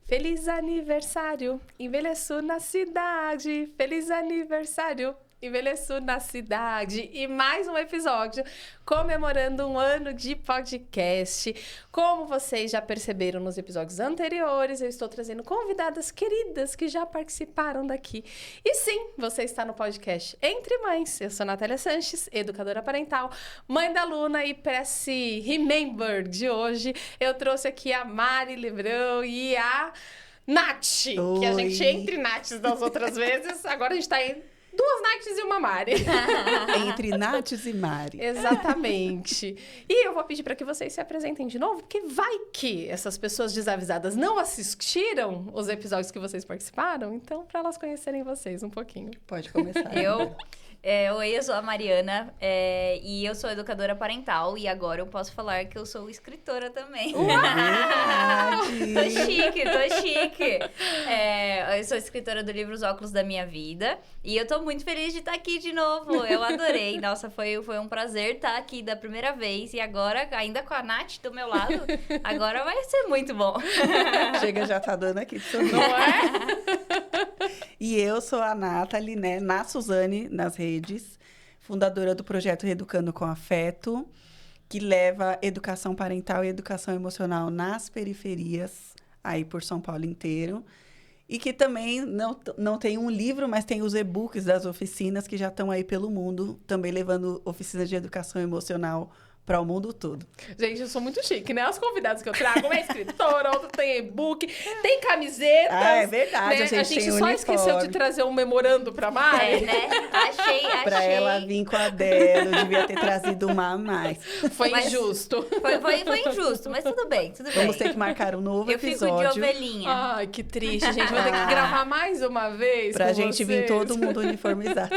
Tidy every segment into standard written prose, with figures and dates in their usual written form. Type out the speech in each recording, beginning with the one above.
Feliz aniversário, envelheço na cidade. Feliz aniversário, envelheço na cidade. E mais um episódio comemorando um ano de podcast. Como vocês já perceberam nos episódios anteriores, eu estou trazendo convidadas queridas que já participaram daqui. E sim, você está no podcast Entre Mães. Eu sou Natália Sanches, educadora parental, mãe da Luna, e para esse Remember de hoje, eu trouxe aqui a Mari Lebrão e a Nath, que a gente entre Naths das outras vezes, agora a gente está em duas Naths e uma Mari. Entre Naths e Mari. Exatamente. E eu vou pedir para que vocês se apresentem de novo, porque vai que essas pessoas desavisadas não assistiram os episódios que vocês participaram, então para elas conhecerem vocês um pouquinho. Pode começar. Oi, eu sou a Mariana e eu sou educadora parental e agora eu posso falar que eu sou escritora também. Tô chique. Eu sou escritora do livro Os Óculos da Minha Vida e eu tô muito feliz de estar aqui de novo. Eu adorei. Nossa, foi um prazer estar aqui da primeira vez e agora, ainda com a Nath do meu lado, agora vai ser muito bom. Chega, já tá dando aqui de sorriso. Não é? E eu sou a Nathalie, né? Na Suzane, nas redes, fundadora do projeto Reeducando com Afeto, que leva educação parental e educação emocional nas periferias, aí por São Paulo inteiro. E que também não tem um livro, mas tem os e-books das oficinas que já estão aí pelo mundo, também levando oficinas de educação emocional para o mundo todo. Gente, eu sou muito chique, né? Os convidados que eu trago, uma é escritora, outra tem e-book, tem camisetas. Ah, é verdade, né? A gente só esqueceu de trazer um memorando pra Mari. Né? Achei. Pra ela vir com a dela, eu devia ter trazido uma a mais. Foi injusto. Foi injusto, mas tudo bem. Vamos ter que marcar um novo episódio. Eu fico de ovelhinha. Ai, que triste, gente. Vou ter que gravar mais uma vez pra com gente vocês. vir todo mundo uniformizado.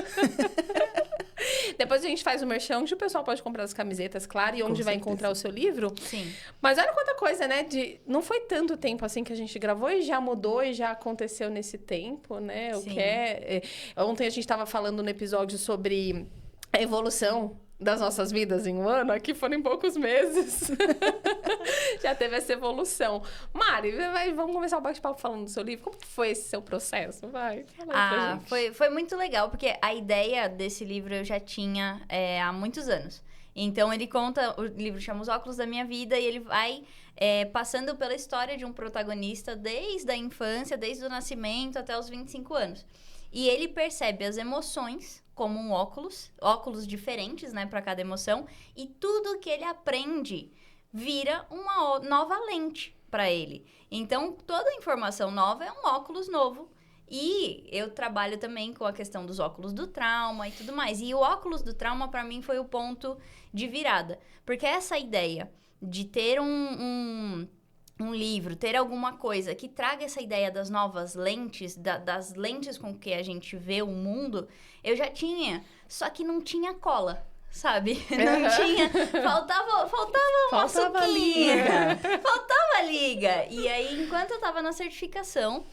Depois a gente faz o merchan, onde o pessoal pode comprar as camisetas, claro, e onde vai encontrar o seu livro. Sim. Mas olha quanta coisa, né? Não foi tanto tempo assim que a gente gravou e já mudou e já aconteceu nesse tempo, né? Sim. Ontem a gente estava falando no episódio sobre a evolução das nossas vidas em um ano, aqui foram em poucos meses. Já teve essa evolução. Mari, vamos começar o bate-papo falando do seu livro. Como foi esse seu processo? Vai, fala aí pra gente. Foi muito legal, porque a ideia desse livro eu já tinha há muitos anos. Então, ele conta, o livro chama Os Óculos da Minha Vida, e ele vai passando pela história de um protagonista desde a infância, desde o nascimento até os 25 anos. E ele percebe as emoções como um óculos diferentes, né, para cada emoção, e tudo que ele aprende vira uma nova lente para ele. Então, toda informação nova é um óculos novo. E eu trabalho também com a questão dos óculos do trauma e tudo mais. E o óculos do trauma, para mim, foi o ponto de virada. Porque essa ideia de ter um livro, ter alguma coisa que traga essa ideia das novas lentes, das lentes com que a gente vê o mundo, eu já tinha, só que não tinha cola, sabe? Não tinha, faltava uma suquinha, faltava liga. E aí, enquanto eu tava na certificação,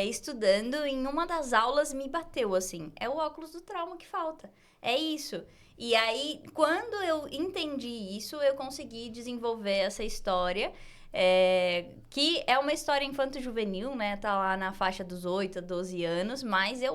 estudando, em uma das aulas me bateu assim, é o óculos do trauma que falta, é isso. E aí, quando eu entendi isso, eu consegui desenvolver essa história, que é uma história infanto-juvenil, né? Tá lá na faixa dos 8 a 12 anos, mas eu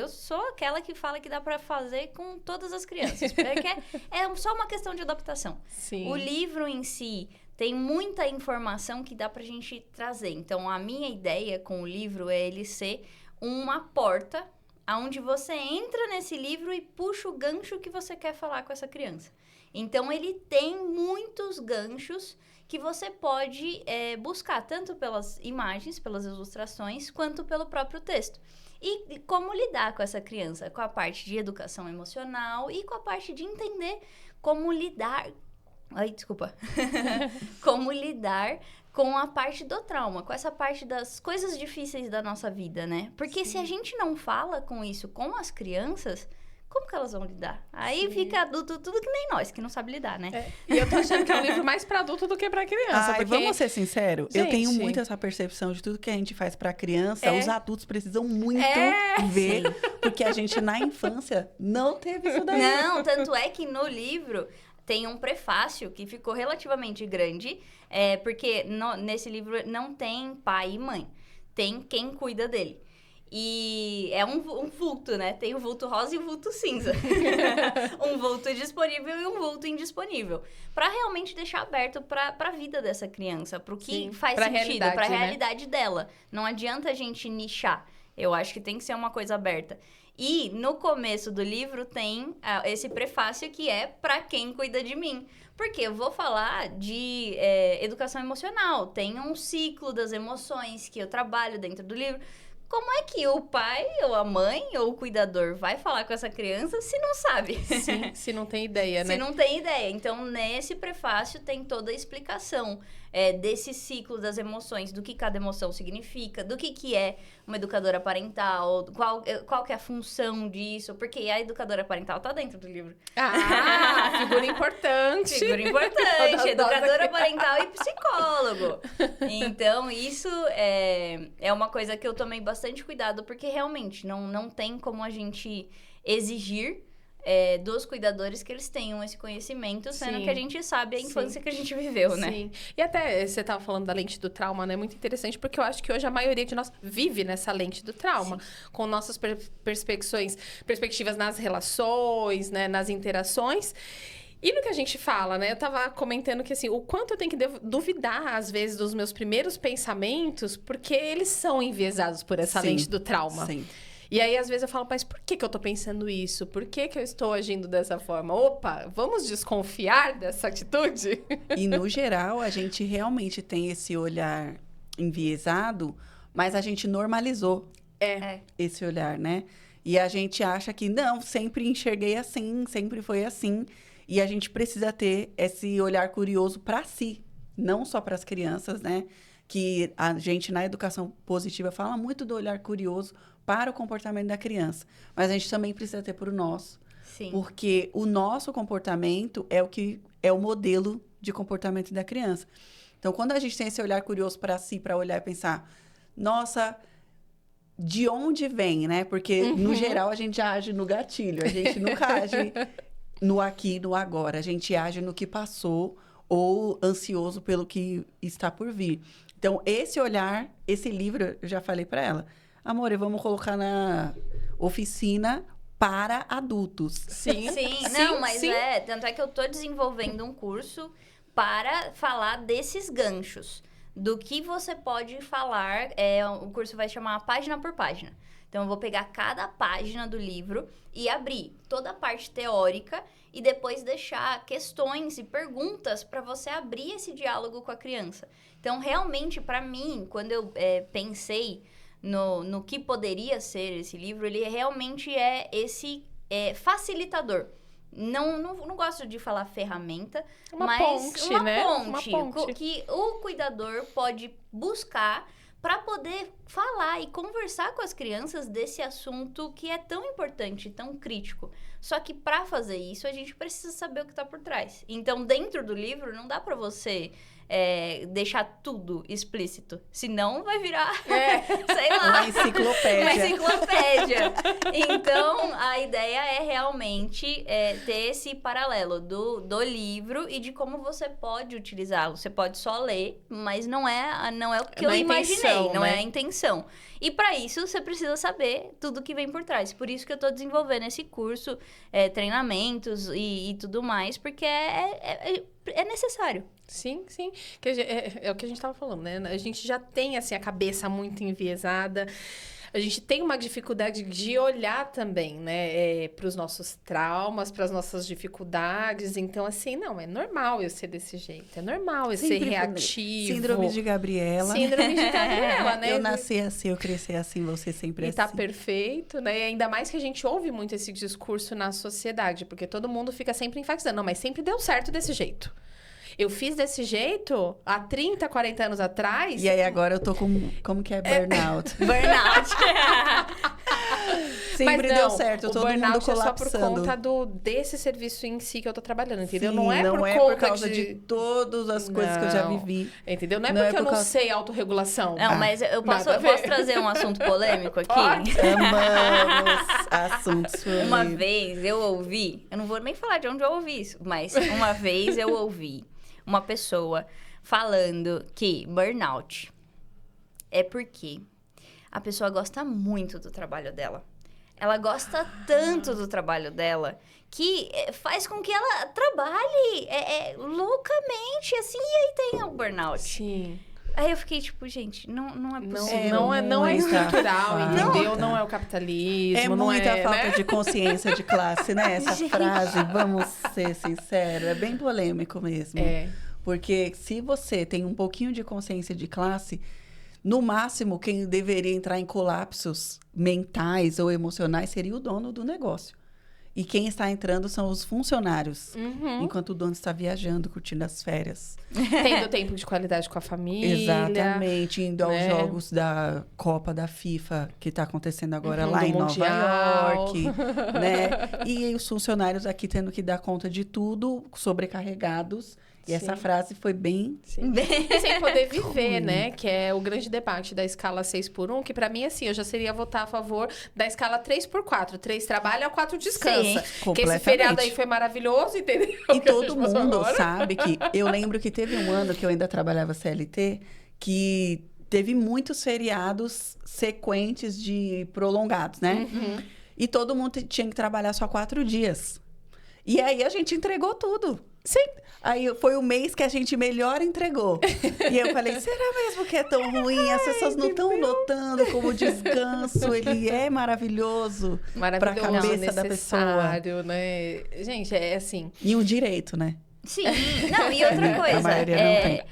sou aquela que fala que dá pra fazer com todas as crianças, porque é só uma questão de adaptação. Sim. O livro em si tem muita informação que dá pra gente trazer. Então, a minha ideia com o livro é ele ser uma porta onde você entra nesse livro e puxa o gancho que você quer falar com essa criança. Então, ele tem muitos ganchos que você pode buscar, tanto pelas imagens, pelas ilustrações, quanto pelo próprio texto. E como lidar com essa criança, com a parte de educação emocional e com a parte de entender como lidar... como lidar com a parte do trauma, com essa parte das coisas difíceis da nossa vida, né? Porque se a gente não fala com isso com as crianças... Como que elas vão lidar? Aí fica adulto tudo que nem nós, que não sabe lidar, né? E eu tô achando que é um livro mais pra adulto do que pra criança. Porque... Vamos ser sinceros, eu tenho Gente... muito essa percepção de tudo que a gente faz pra criança, os adultos precisam muito ver, porque a gente na infância não teve isso daí. Não, tanto é que no livro... tem um prefácio que ficou relativamente grande, porque nesse livro não tem pai e mãe, tem quem cuida dele. E é um vulto, né? Tem o vulto rosa e o vulto cinza. Um vulto disponível e um vulto indisponível. Pra realmente deixar aberto pra vida dessa criança, pro que faz sentido, pra realidade dela. Não adianta a gente nichar. Eu acho que tem que ser uma coisa aberta. E no começo do livro tem esse prefácio que é pra quem cuida de mim. Porque eu vou falar de educação emocional. Tem um ciclo das emoções que eu trabalho dentro do livro. Como é que o pai, ou a mãe, ou o cuidador vai falar com essa criança se não sabe? Sim, se não tem ideia, né? Se não tem ideia. Então, nesse prefácio tem toda a explicação desse ciclo das emoções, do que cada emoção significa, do que é uma educadora parental, qual que é a função disso, porque a educadora parental tá dentro do livro. Ah, figura importante. Figura importante, educadora parental e psicólogo. Então, isso é uma coisa que eu tomei bastante cuidado, porque realmente não tem como a gente exigir dos cuidadores que eles tenham esse conhecimento, sendo que a gente sabe a infância que a gente viveu, né? Sim. E até você estava falando da lente do trauma, né? Muito interessante, porque eu acho que hoje a maioria de nós vive nessa lente do trauma, com nossas perspectivas nas relações, né? Nas interações. E no que a gente fala, né? Eu tava comentando que, assim, o quanto eu tenho que duvidar, às vezes, dos meus primeiros pensamentos, porque eles são enviesados por essa lente do trauma. Sim. E aí, às vezes, eu falo, mas por que eu tô pensando isso? Por que eu estou agindo dessa forma? Opa, vamos desconfiar dessa atitude? E, no geral, a gente realmente tem esse olhar enviesado, mas a gente normalizou esse olhar, né? E a gente acha que, não, sempre enxerguei assim, sempre foi assim. E a gente precisa ter esse olhar curioso para si, não só para as crianças, né? Que a gente, na educação positiva, fala muito do olhar curioso para o comportamento da criança. Mas a gente também precisa ter para o nosso. Sim. Porque o nosso comportamento é o modelo de comportamento da criança. Então, quando a gente tem esse olhar curioso para si, para olhar e pensar, nossa, de onde vem, né? Porque, no geral, a gente age no gatilho. A gente nunca age no aqui, no agora. A gente age no que passou ou ansioso pelo que está por vir. Então, esse olhar, esse livro, eu já falei para ela, amor, vamos colocar na oficina para adultos. Sim. Não, mas tanto é que eu tô desenvolvendo um curso para falar desses ganchos. Do que você pode falar, o curso vai chamar página por página. Então, eu vou pegar cada página do livro e abrir toda a parte teórica e depois deixar questões e perguntas para você abrir esse diálogo com a criança. Então, realmente, para mim, quando eu pensei no que poderia ser esse livro, ele realmente é esse facilitador. Não gosto de falar ferramenta, mas uma ponte que o cuidador pode buscar para poder falar e conversar com as crianças desse assunto que é tão importante, tão crítico. Só que para fazer isso, a gente precisa saber o que está por trás. Então, dentro do livro, não dá para você deixar tudo explícito. Senão vai virar, sei lá... Uma enciclopédia. Então, a ideia é realmente ter esse paralelo do livro e de como você pode utilizá-lo. Você pode só ler, mas não é o que eu imaginei, não é a intenção. E para isso, você precisa saber tudo que vem por trás. Por isso que eu estou desenvolvendo esse curso, treinamentos e tudo mais, porque é necessário. Sim. É o que a gente estava falando, né? A gente já tem, assim, a cabeça muito enviesada. A gente tem uma dificuldade de olhar também, né? Para os nossos traumas, para as nossas dificuldades. Então, assim, não, é normal eu ser desse jeito. É normal eu ser reativo. Síndrome de Gabriela. Né? Eu nasci assim, eu cresci assim, você sempre assim. E tá perfeito, né? E ainda mais que a gente ouve muito esse discurso na sociedade. Porque todo mundo fica sempre enfatizando. Não, mas sempre deu certo desse jeito. Eu fiz desse jeito há 30, 40 anos atrás. E aí agora eu tô com... Como que é? Burnout. Burnout. Sempre deu certo, todo mundo burnout é só colapsando. por conta desse serviço em si que eu tô trabalhando, entendeu? Sim, não é por por conta causa de todas as coisas que eu já vivi. Entendeu? Não é Não é porque eu por não causa- sei autorregulação. Não, mas eu posso trazer um assunto polêmico aqui? Pode. Amamos assuntos Uma polêmicos. vez eu ouvi, eu não vou nem falar de onde eu ouvi isso, mas uma vez eu ouvi uma pessoa falando que burnout é porque a pessoa gosta muito do trabalho dela. Ela gosta tanto do trabalho dela que faz com que ela trabalhe loucamente, assim, e aí tem o burnout. Sim. Aí eu fiquei tipo, gente, não é possível. Não é muita estrutural, falta. entendeu? Não é o capitalismo, É não muita é, falta né? de consciência de classe, né? Essa frase, vamos ser sinceros, é bem polêmico mesmo. É. Porque se você tem um pouquinho de consciência de classe, no máximo, quem deveria entrar em colapsos mentais ou emocionais seria o dono do negócio. E quem está entrando são os funcionários, enquanto o dono está viajando, curtindo as férias. Tendo tempo de qualidade com a família. Exatamente, indo aos né? jogos da Copa da FIFA, que está acontecendo agora Uhum, lá do em Mundial. Nova York, né? E os funcionários aqui tendo que dar conta de tudo, sobrecarregados. E essa Sim. frase foi bem... Sim. E sem poder viver, Ruim. né? Que é o grande debate da escala 6x1, que pra mim, assim, eu já seria votar a favor da escala 3x4. 3 trabalha, 4 descansa. Sim, Que esse feriado aí foi maravilhoso, entendeu? E Que a todo gente passou mundo agora. sabe que... Eu lembro que teve um ano que eu ainda trabalhava CLT, que teve muitos feriados sequentes de prolongados, né? E todo mundo tinha que trabalhar só 4 dias. E aí a gente entregou tudo. Sim. Aí foi o mês que a gente melhor entregou. E eu falei, será mesmo que é tão ruim? As pessoas não estão notando como o descanso, ele é maravilhoso para a Maravilhoso, cabeça da pessoa. necessário, né? Gente, é assim... E um direito, né? Sim, não, e outra A coisa, maioria não tem.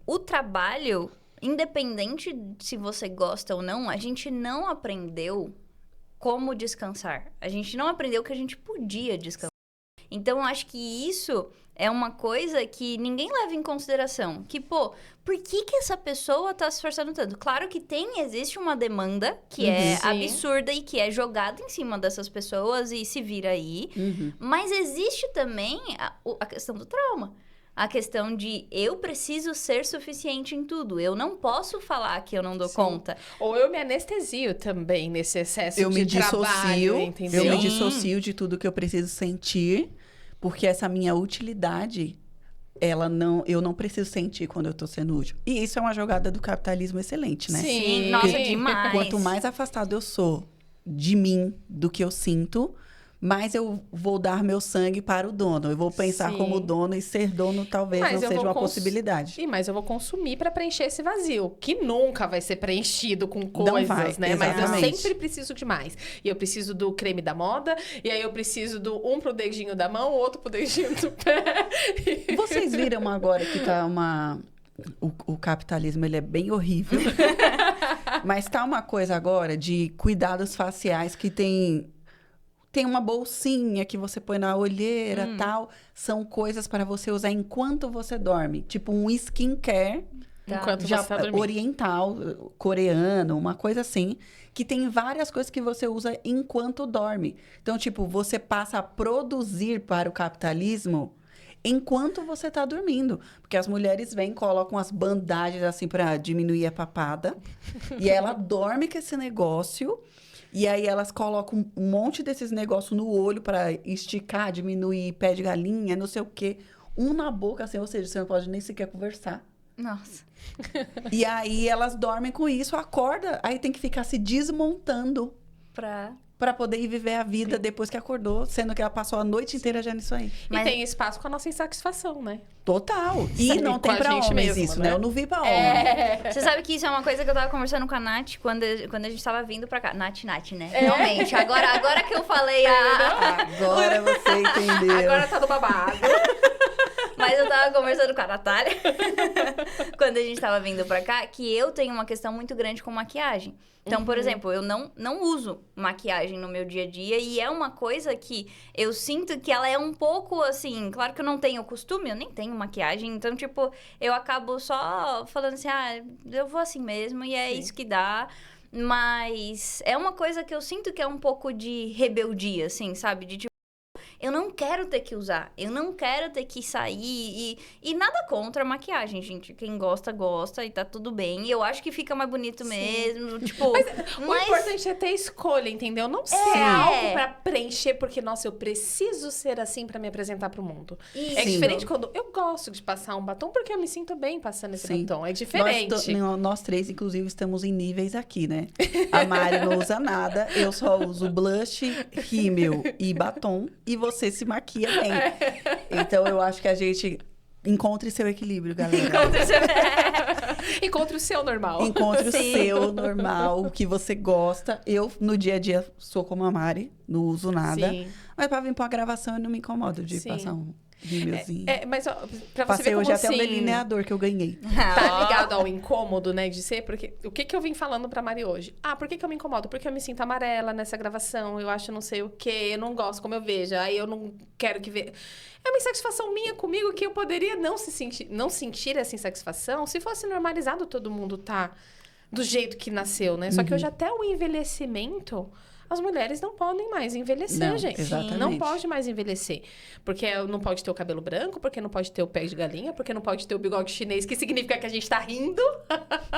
o trabalho, independente se você gosta ou não, a gente não aprendeu como descansar. A gente não aprendeu que a gente podia descansar. Então, eu acho que isso é uma coisa que ninguém leva em consideração. Que, pô, por que essa pessoa tá se esforçando tanto? Claro que existe uma demanda que é Sim. absurda e que é jogada em cima dessas pessoas e se vira aí. Mas existe também a questão do trauma. A questão de eu preciso ser suficiente em tudo. Eu não posso falar que eu não dou Sim. conta. Ou eu me anestesio também nesse excesso Eu de me trabalho, dissocio, entendeu? eu me Sim. dissocio de tudo que eu preciso sentir, porque essa minha utilidade, eu não preciso sentir quando eu tô sendo útil. E isso é uma jogada do capitalismo excelente, né? Sim, nossa, demais. Quanto mais afastado eu sou de mim, do que eu sinto, mais eu vou dar meu sangue para o dono. Eu vou pensar Sim. como dono e ser dono talvez Mas não eu seja vou uma possibilidade. Sim, mas eu vou consumir para preencher esse vazio, que nunca vai ser preenchido com Não coisas, vai, né? Mas eu exatamente. sempre preciso de mais. E eu preciso do creme da moda, e aí eu preciso do um pro dedinho da mão, o outro pro dedinho do pé. Vocês viram agora que tá o capitalismo, ele é bem horrível. Mas tá uma coisa agora de cuidados faciais que tem uma bolsinha que você põe na olheira, tal. São coisas para você usar enquanto você dorme. Tipo um skincare Enquanto já você tá dormindo. oriental, coreano, uma coisa assim. Que tem várias coisas que você usa enquanto dorme. Então, tipo, você passa a produzir para o capitalismo enquanto você está dormindo. Porque as mulheres vêm, colocam as bandagens assim para diminuir a papada. E ela dorme com esse negócio. E aí elas colocam um monte desses negócios no olho para esticar, diminuir pé de galinha, não sei o quê. Um na boca, assim, ou seja, você não pode nem sequer conversar. Nossa. E aí elas dormem com isso, acorda, aí tem que ficar se desmontando para poder ir viver a vida depois que acordou, sendo que ela passou a noite inteira já nisso aí. E tem espaço com a nossa insatisfação, né? Total. E Sim, não com tem a pra gente homens mesmo, isso, né? né? Eu não vi pra homem. Você sabe que isso é uma coisa que eu tava conversando com a Nath quando a gente tava vindo pra cá. Nath, né? Realmente. Agora que eu falei Agora você entendeu. Agora tá no babado. Mas eu tava conversando com a Natália quando a gente tava vindo pra cá, que eu tenho uma questão muito grande com maquiagem. Então, por exemplo, eu não uso maquiagem no meu dia a dia e é uma coisa que eu sinto que ela é um pouco assim, claro que eu não tenho costume, eu nem tenho maquiagem, então, tipo, eu acabo só falando assim, eu vou assim mesmo e é isso que dá. Mas é uma coisa que eu sinto que é um pouco de rebeldia, assim, sabe? De tipo, eu não quero ter que usar, eu não quero ter que sair e nada contra a maquiagem, gente. Quem gosta, gosta e tá tudo bem. E eu acho que fica mais bonito mesmo, tipo... O importante é ter escolha, entendeu? Não ser algo pra preencher, porque, nossa, eu preciso ser assim pra me apresentar pro mundo. Isso. É diferente quando eu gosto de passar um batom, porque eu me sinto bem passando esse batom. É diferente. Nós três, inclusive, estamos em níveis aqui, né? A Mari não usa nada, eu só uso blush, rímel e batom, e você se maquia bem. Então, eu acho que a gente... Encontre seu equilíbrio, galera. Encontre o seu normal. Encontre o seu normal, o que você gosta. Eu, no dia a dia, sou como a Mari, não uso nada. Sim. Mas pra vir pra uma gravação, eu não me incomodo de passar um rímelzinho. Mas ó, pra você Passei ver como hoje até um assim, delineador que eu ganhei. tá ligado ao incômodo, né, de ser, porque o que eu vim falando pra Mari hoje? Por que eu me incomodo? Porque eu me sinto amarela nessa gravação, eu acho não sei o quê, eu não gosto como eu vejo, aí eu não quero que veja. É uma insatisfação minha comigo que eu poderia não sentir essa insatisfação se fosse normalizado todo mundo tá do jeito que nasceu, né? Só que hoje até o envelhecimento... As mulheres não podem mais envelhecer, Não, gente. exatamente. Não pode mais envelhecer. Porque não pode ter o cabelo branco, porque não pode ter o pé de galinha, porque não pode ter o bigode chinês, que significa que a gente tá rindo.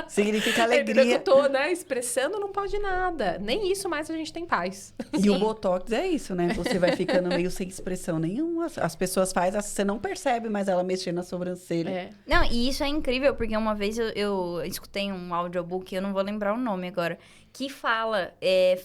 Significa Que alegria. eu tô, né, expressando, não pode nada. Nem isso mais a gente tem paz. E o Botox é isso, né? Você vai ficando meio sem expressão nenhuma. As pessoas fazem, você não percebe mais ela mexendo na sobrancelha. Não, e isso é incrível, porque uma vez eu escutei um audiobook, eu não vou lembrar o nome agora, que fala,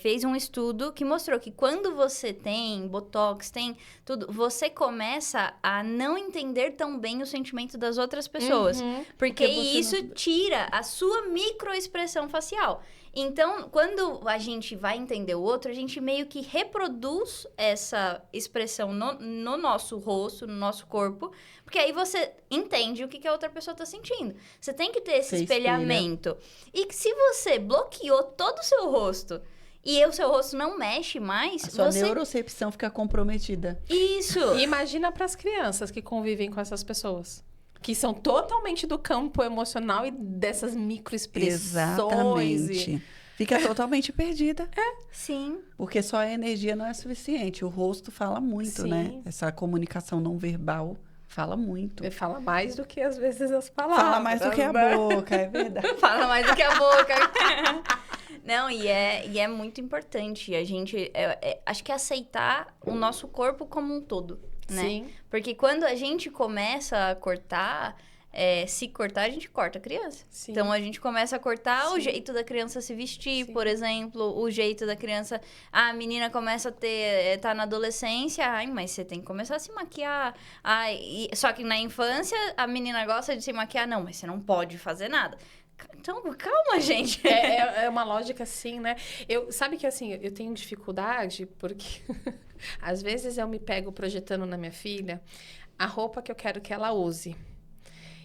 fez um estudo que mostrou que quando você tem Botox, tem tudo, você começa a não entender tão bem o sentimento das outras pessoas. Porque isso tira a sua microexpressão facial. Então, quando a gente vai entender o outro, a gente meio que reproduz essa expressão no nosso rosto, no nosso corpo, porque aí você entende o que a outra pessoa está sentindo. Você tem que ter esse espelhamento. E se você bloqueou todo o seu rosto e o seu rosto não mexe mais... A sua neurocepção fica comprometida. Isso! E imagina para as crianças que convivem com essas pessoas. Que são totalmente do campo emocional e dessas microexpressões. Exatamente. Fica totalmente perdida. Sim. Porque só a energia não é suficiente. O rosto fala muito, né? Essa comunicação não verbal fala muito. Ele fala mais do que, às vezes, as palavras. Fala mais do que a boca, é verdade. Fala mais do que a boca. Não, e é muito importante a gente... acho que aceitar o nosso corpo como um todo. Né? Sim. Porque quando a gente começa a cortar, se cortar, a gente corta a criança. Sim. Então, a gente começa a cortar o jeito da criança se vestir, por exemplo, o jeito da criança... a menina começa a tá na adolescência, mas você tem que começar a se maquiar. Só que na infância, a menina gosta de se maquiar. Não, mas você não pode fazer nada. Então, calma, gente. É uma lógica assim, né? Sabe que, assim, eu tenho dificuldade porque... Às vezes eu me pego projetando na minha filha a roupa que eu quero que ela use.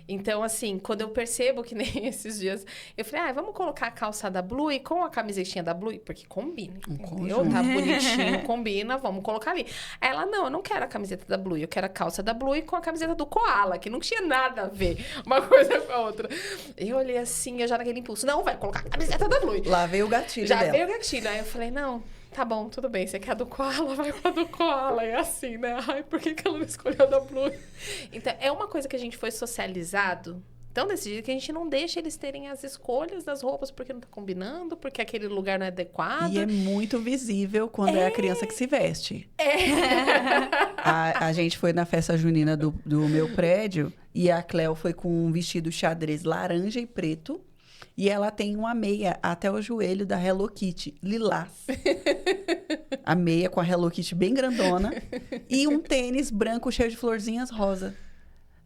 Então, assim, quando eu percebo que nem esses dias... Eu falei, vamos colocar a calça da Blue com a camisetinha da Blue, porque combina, entendeu? Tá bonitinho, combina, vamos colocar ali. Ela, não, eu não quero a camiseta da Blue, eu quero a calça da Blue com a camiseta do Koala, que não tinha nada a ver uma coisa com a outra. Eu olhei assim, eu já naquele impulso, não, vai colocar a camiseta da Blue. Lá veio o gatilho já dela. veio o gatilho, aí eu falei, não... Tá bom, tudo bem. Você quer a do Koala? Vai com a do Koala. É assim, né? Por que ela não escolheu a da Blue? Então, é uma coisa que a gente foi socializado. Então, desse jeito que a gente não deixa eles terem as escolhas das roupas porque não tá combinando, porque aquele lugar não é adequado. E é muito visível quando é a criança que se veste. A gente foi na festa junina do meu prédio e a Cleo foi com um vestido xadrez laranja e preto. E ela tem uma meia até o joelho da Hello Kitty, lilás. A meia com a Hello Kitty bem grandona. E um tênis branco cheio de florzinhas rosa.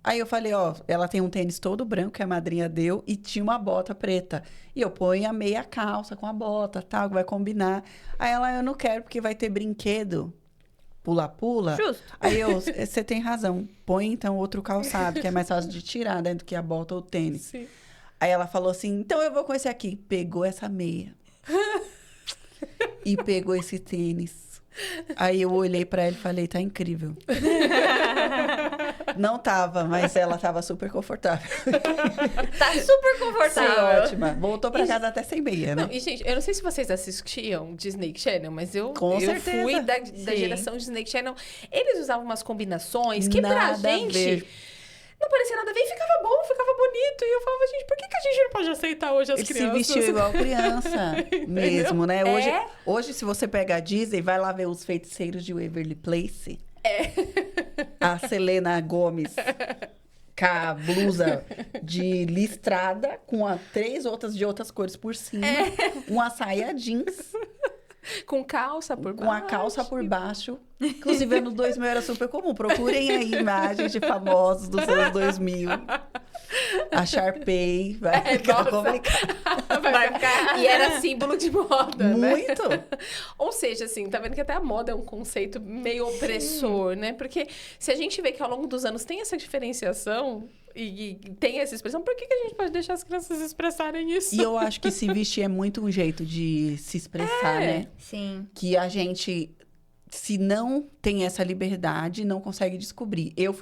Aí eu falei, ela tem um tênis todo branco que a madrinha deu e tinha uma bota preta. E eu ponho a meia calça com a bota, tal, que vai combinar. Aí ela, eu não quero porque vai ter brinquedo. Pula-pula. Justo. Aí você tem razão. Põe então outro calçado, que é mais fácil de tirar, né, do que a bota ou o tênis. Sim. Aí ela falou assim, então eu vou com esse aqui. Pegou essa meia. E pegou esse tênis. Aí eu olhei pra ela e falei, tá incrível. Não tava, mas ela tava super confortável. Tá super confortável. Foi ótima. Voltou pra casa até sem meia, né? Não, e, gente, eu não sei se vocês assistiam Disney Channel, mas eu certeza. fui da Sim. geração Disney Channel. Eles usavam umas combinações que pra Nada a gente ver. não parecia nada a ver e ficava bom, ficava bonito. E eu falava, gente, por que a gente não pode aceitar hoje as Ele crianças? se vestiu igual criança mesmo, né? Hoje, É. hoje, se você pega a Disney, vai lá ver os feiticeiros de Waverly Place. A Selena Gomez com a blusa de listrada, com 3 outras de outras cores por cima. Uma saia jeans, Com calça por baixo. com a calça por baixo. Inclusive, anos 2000 era super comum. Procurem aí imagens de famosos dos anos 2000. A Sharpay vai ficar nossa. complicado. Vai ficar... E era símbolo de moda, né? Muito. Ou seja, assim, tá vendo que até a moda é um conceito meio opressor, né? Porque se a gente vê que ao longo dos anos tem essa diferenciação e tem essa expressão, por que a gente pode deixar as crianças expressarem isso? E eu acho que se vestir é muito um jeito de se expressar, né? Sim. Que a gente, se não tem essa liberdade, não consegue descobrir. Eu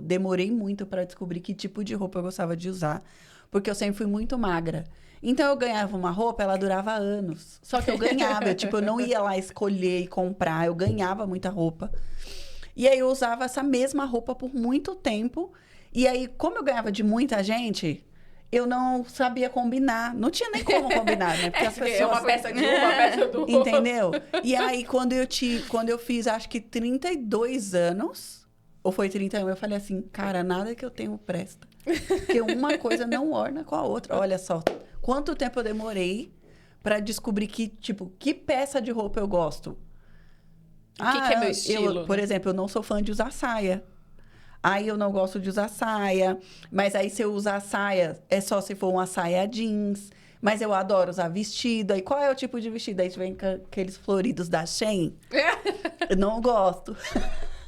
demorei muito para descobrir que tipo de roupa eu gostava de usar, porque eu sempre fui muito magra. Então eu ganhava uma roupa, ela durava anos. Só que eu ganhava, eu não ia lá escolher e comprar, eu ganhava muita roupa. E aí eu usava essa mesma roupa por muito tempo. E aí, como eu ganhava de muita gente, eu não sabia combinar. Não tinha nem como combinar, né? Porque as pessoas... É uma peça de uma peça do outro. Entendeu? E aí, quando eu fiz, acho que 32 anos, ou foi 31, eu falei assim, cara, nada que eu tenho presta. Porque uma coisa não orna com a outra. Olha só, quanto tempo eu demorei pra descobrir que peça de roupa eu gosto. O que é meu estilo? Por exemplo, eu não sou fã de usar saia. Aí eu não gosto de usar saia. Mas aí se eu usar saia, é só se for uma saia jeans. Mas eu adoro usar vestido. Aí qual é o tipo de vestido? Aí vem com aqueles floridos da Shein. Eu não gosto.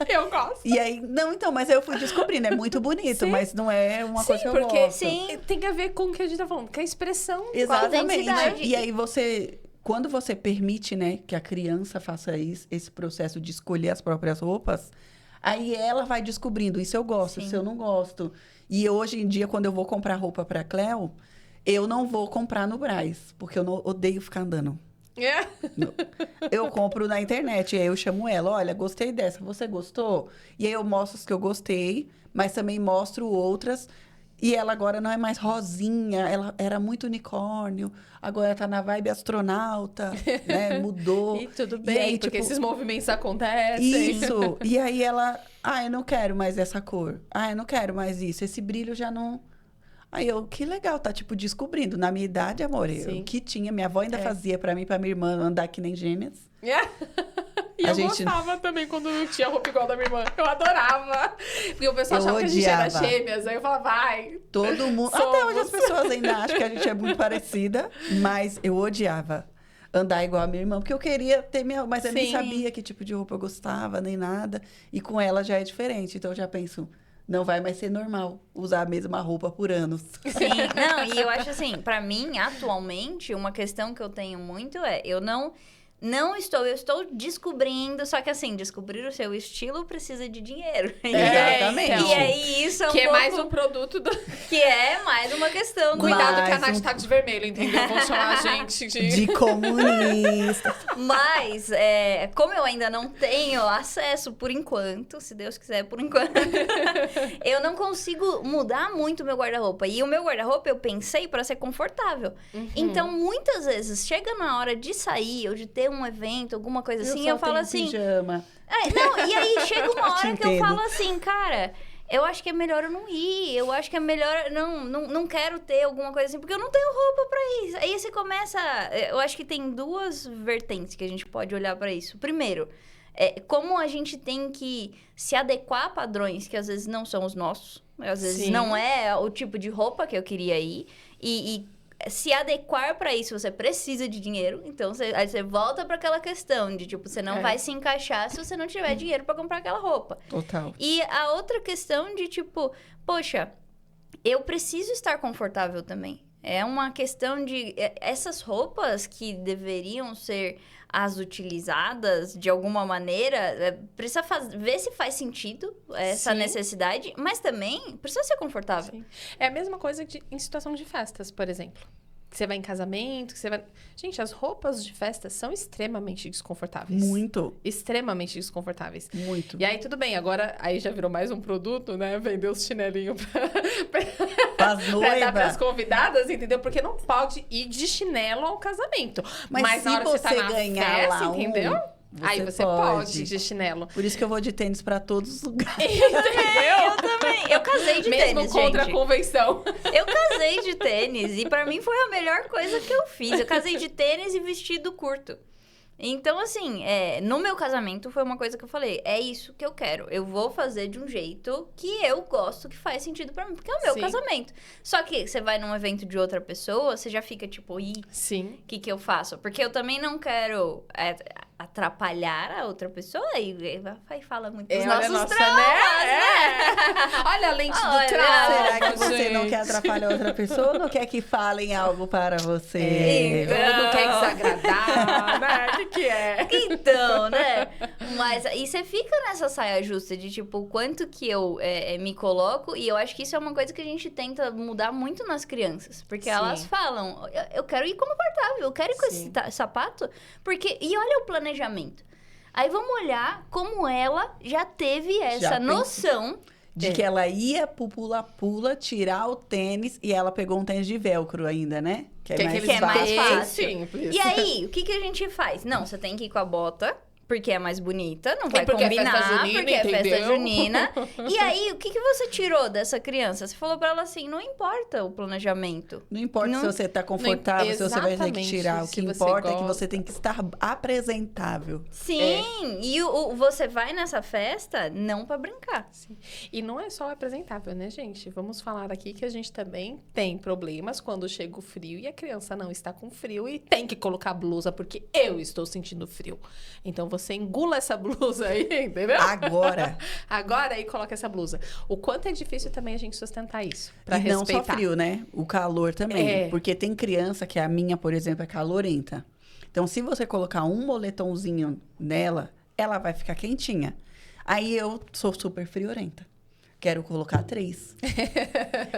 Eu gosto. E aí, não, então, mas eu fui descobrindo. É muito bonito, Sim. mas não é uma coisa que eu porque gosto. tem a ver com o que a gente tá falando, com a expressão. Exatamente. autenticidade. E aí quando você permite, né, que a criança faça esse processo de escolher as próprias roupas, aí ela vai descobrindo, isso eu gosto, Sim. isso eu não gosto. E hoje em dia, quando eu vou comprar roupa pra Cleo, eu não vou comprar no Brás, porque eu odeio ficar andando. Eu compro na internet, e aí eu chamo ela, olha, gostei dessa, você gostou? E aí eu mostro as que eu gostei, mas também mostro outras. E ela agora não é mais rosinha, ela era muito unicórnio, agora tá na vibe astronauta, né? Mudou. E tudo bem, aí, porque tipo, esses movimentos acontecem. Isso. E aí ela, eu não quero mais essa cor. Eu não quero mais isso. Esse brilho já não... Aí eu, que legal, tá tipo descobrindo. Na minha idade, amor, o que tinha, minha avó ainda fazia pra mim e pra minha irmã andar que nem gêmeas. E A eu gente- gostava também quando eu tinha roupa igual da minha irmã. Eu adorava. E o pessoal Eu achava que a gente era odiava. gêmeas. Aí eu falava, vai. Todo mundo. Somos. Até hoje as pessoas ainda acham que a gente é muito parecida, mas eu odiava andar igual a minha irmã, porque eu queria ter minha. Mas eu nem Sim. sabia que tipo de roupa eu gostava, nem nada. E com ela já é diferente. Então eu já penso, não vai mais ser normal usar a mesma roupa por anos. Sim, não, e eu acho assim, pra mim, atualmente, uma questão que eu tenho muito eu estou descobrindo, só que assim, descobrir o seu estilo precisa de dinheiro. Exatamente. E aí isso é um Que é pouco, mais um produto do... que é mais uma questão. Cuidado que a Mais Nath tá de vermelho, entendeu? Vão chamar a gente de... De comunista. Mas, como eu ainda não tenho acesso por enquanto, se Deus quiser, por enquanto, eu não consigo mudar muito o meu guarda-roupa. E o meu guarda-roupa eu pensei para ser confortável. Então, muitas vezes, chega na hora de sair ou de ter um evento, alguma coisa assim, eu falo assim... Pijama. E aí chega uma hora Te que eu entendo. falo assim, cara... Eu acho que é melhor eu não ir. Eu acho que é melhor... Não quero ter alguma coisa assim, porque eu não tenho roupa pra isso. Aí você começa... Eu acho que tem 2 vertentes que a gente pode olhar pra isso. Primeiro, como a gente tem que se adequar a padrões que às vezes não são os nossos. Às vezes Sim. não é o tipo de roupa que eu queria ir. E se adequar pra isso, você precisa de dinheiro. Então, aí você volta pra aquela questão de, tipo, você não vai se encaixar se você não tiver dinheiro pra comprar aquela roupa. Total. E a outra questão de, tipo, poxa, eu preciso estar confortável também. É uma questão de... Essas roupas que deveriam ser as utilizadas de alguma maneira, precisa ver se faz sentido essa Sim. necessidade, mas também precisa ser confortável. Sim. É a mesma coisa em situação de festas, por exemplo. Que você vai em casamento, que você vai... Gente, as roupas de festa são extremamente desconfortáveis. Muito, Extremamente desconfortáveis. muito. E aí, tudo bem, agora aí já virou mais um produto, né? Vender os chinelinhos As pra dar pras noivas. convidadas, entendeu? Porque não pode ir de chinelo ao casamento. Mas na se hora que você tá você na ganhar festa, lá um, entendeu? Aí você pode ir de chinelo. Por isso que eu vou de tênis pra todos os lugares. Eu também. Eu casei de Mesmo tênis, contra gente. a convenção. Eu casei de tênis e pra mim foi a melhor coisa que eu fiz. Eu casei de tênis e vestido curto. Então, assim, no meu casamento foi uma coisa que eu falei, é isso que eu quero. Eu vou fazer de um jeito que eu gosto, que faz sentido pra mim, porque é o meu Sim. casamento. Só que você vai num evento de outra pessoa, você já fica tipo, Sim. o que eu faço? Porque eu também não quero atrapalhar a outra pessoa e fala muito dos Olha nossos a nossa, traumas, né? Olha a lente do Olha, trauma. Será que você não gente. quer atrapalhar outra pessoa ou não quer que falem algo para você? Não quer desagradar, né? O que é? Então, né? Mas e você fica nessa saia justa de tipo, o quanto que eu me coloco, e eu acho que isso é uma coisa que a gente tenta mudar muito nas crianças. Porque Sim. elas falam, eu quero ir confortável, eu quero ir com Sim. esse sapato, porque. E olha o planejamento. Aí vamos olhar como ela já teve essa pensou. noção. De que ela ia pro pula-pula, tirar o tênis, e ela pegou um tênis de velcro ainda, né? Que é que é mais bem fácil. simples. E aí, o que a gente faz? Não, você tem que ir com a bota, porque é mais bonita, não vai porque é combinar, festa junina, porque é festa entendeu? junina. E aí, o que você tirou dessa criança? Você falou pra ela assim, não importa o planejamento. Não importa Não- se você tá confortável, se você vai ter que exatamente, tirar. O se que você importa é que gosta. você tem que estar apresentável. Sim, e você vai nessa festa não pra brincar. Sim. E não é só apresentável, né, gente? Vamos falar aqui que a gente também tem problemas quando chega o frio e a criança não está com frio e tem que colocar blusa porque eu estou sentindo frio. Então você engula essa blusa aí, entendeu? Agora. Agora aí coloca essa blusa. O quanto é difícil também a gente sustentar isso pra E respeitar. não só frio, né? O calor também. É. Porque tem criança que a minha, por exemplo, é calorenta. Então, se você colocar um moletomzinho nela, ela vai ficar quentinha. Aí eu sou super friorenta. Quero colocar 3.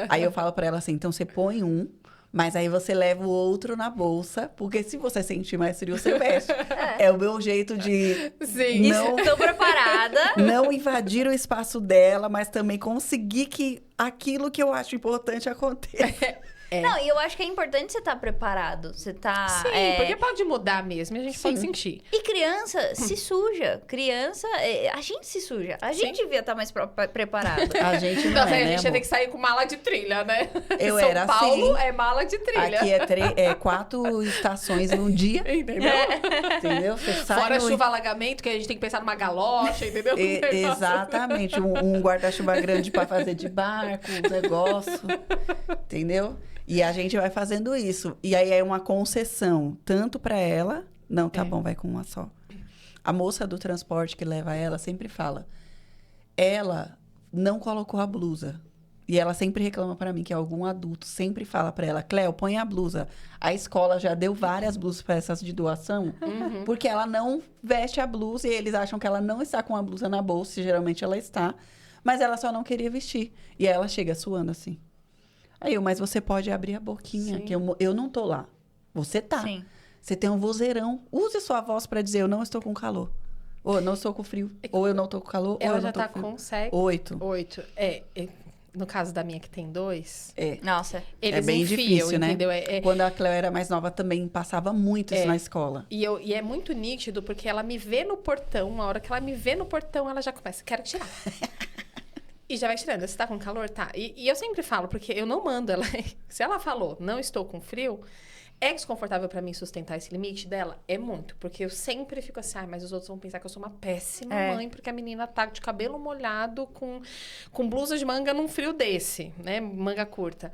Aí eu falo pra ela assim, então você põe um, mas aí você leva o outro na bolsa, porque se você sentir mais frio, você veste. É o meu jeito de Sim. não, Estou preparada. não invadir o espaço dela, mas também conseguir que aquilo que eu acho importante aconteça. Não, e eu acho que é importante você estar preparado. Você tá. Sim, porque pode mudar mesmo e a gente pode sentir. E criança se suja. Criança, a gente se suja. A gente devia estar mais preparado. A gente não Então, assim, é, a né, gente ia ter amor? que sair com mala de trilha, né? Eu São era Paulo assim. é mala de trilha. Aqui é 4 estações num dia, Entendeu? entendeu? Você sai Fora no... chuva, alagamento, que a gente tem que pensar numa galocha, entendeu? Um negócio. Exatamente. Um guarda-chuva grande para fazer de barco, um negócio. Entendeu? E a gente vai fazendo isso. E aí é uma concessão, tanto para ela... Não, tá bom, vai com uma só. A moça do transporte que leva ela sempre fala... Ela não colocou a blusa. E ela sempre reclama para mim que algum adulto sempre fala para ela... Cléo, põe a blusa. A escola já deu várias blusas para essas de doação. Porque ela não veste a blusa e eles acham que ela não está com a blusa na bolsa. E geralmente ela está. Mas ela só não queria vestir. E aí ela chega suando assim. Aí mas você pode abrir a boquinha, Sim. que eu não tô lá. Você tá. Sim. Você tem um vozeirão. Use sua voz para dizer, eu não estou com calor. Ou eu não estou com frio. Ou eu não estou com calor, ou Ela eu já não tô tá com frio. com 7, 8. 8. No caso da minha que tem 2, É. Nossa. eles É bem enfiam, difícil, né? entendeu? Quando a Cléo era mais nova também passava muito isso na escola. E é muito nítido, porque ela me vê no portão, a hora que ela me vê no portão, ela já começa, quero tirar. E já vai tirando. Você tá com calor? Tá. E eu sempre falo, porque eu não mando ela. Se ela falou, não estou com frio, é desconfortável pra mim sustentar esse limite dela? É muito. Porque eu sempre fico assim, mas os outros vão pensar que eu sou uma péssima mãe, porque a menina tá de cabelo molhado, com blusa de manga num frio desse, né? Manga curta.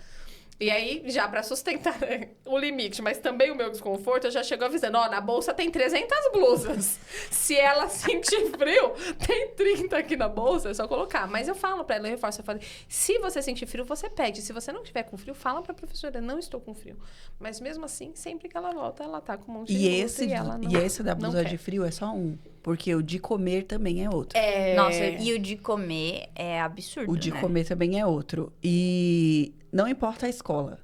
E aí, já pra sustentar o limite, mas também o meu desconforto, eu já chego avisando, ó, na bolsa tem 300 blusas. Se ela sentir frio, tem 30 aqui na bolsa, é só colocar. Mas eu falo pra ela, eu reforço, eu falo, se você sentir frio, você pede. Se você não tiver com frio, fala pra professora, não estou com frio. Mas mesmo assim, sempre que ela volta, ela tá com um monte de blusa e ela não E esse da blusa quer. de frio é só um. Porque o de comer também é outro. Nossa, e o de comer é absurdo, O de né? comer também é outro. E não importa a escola.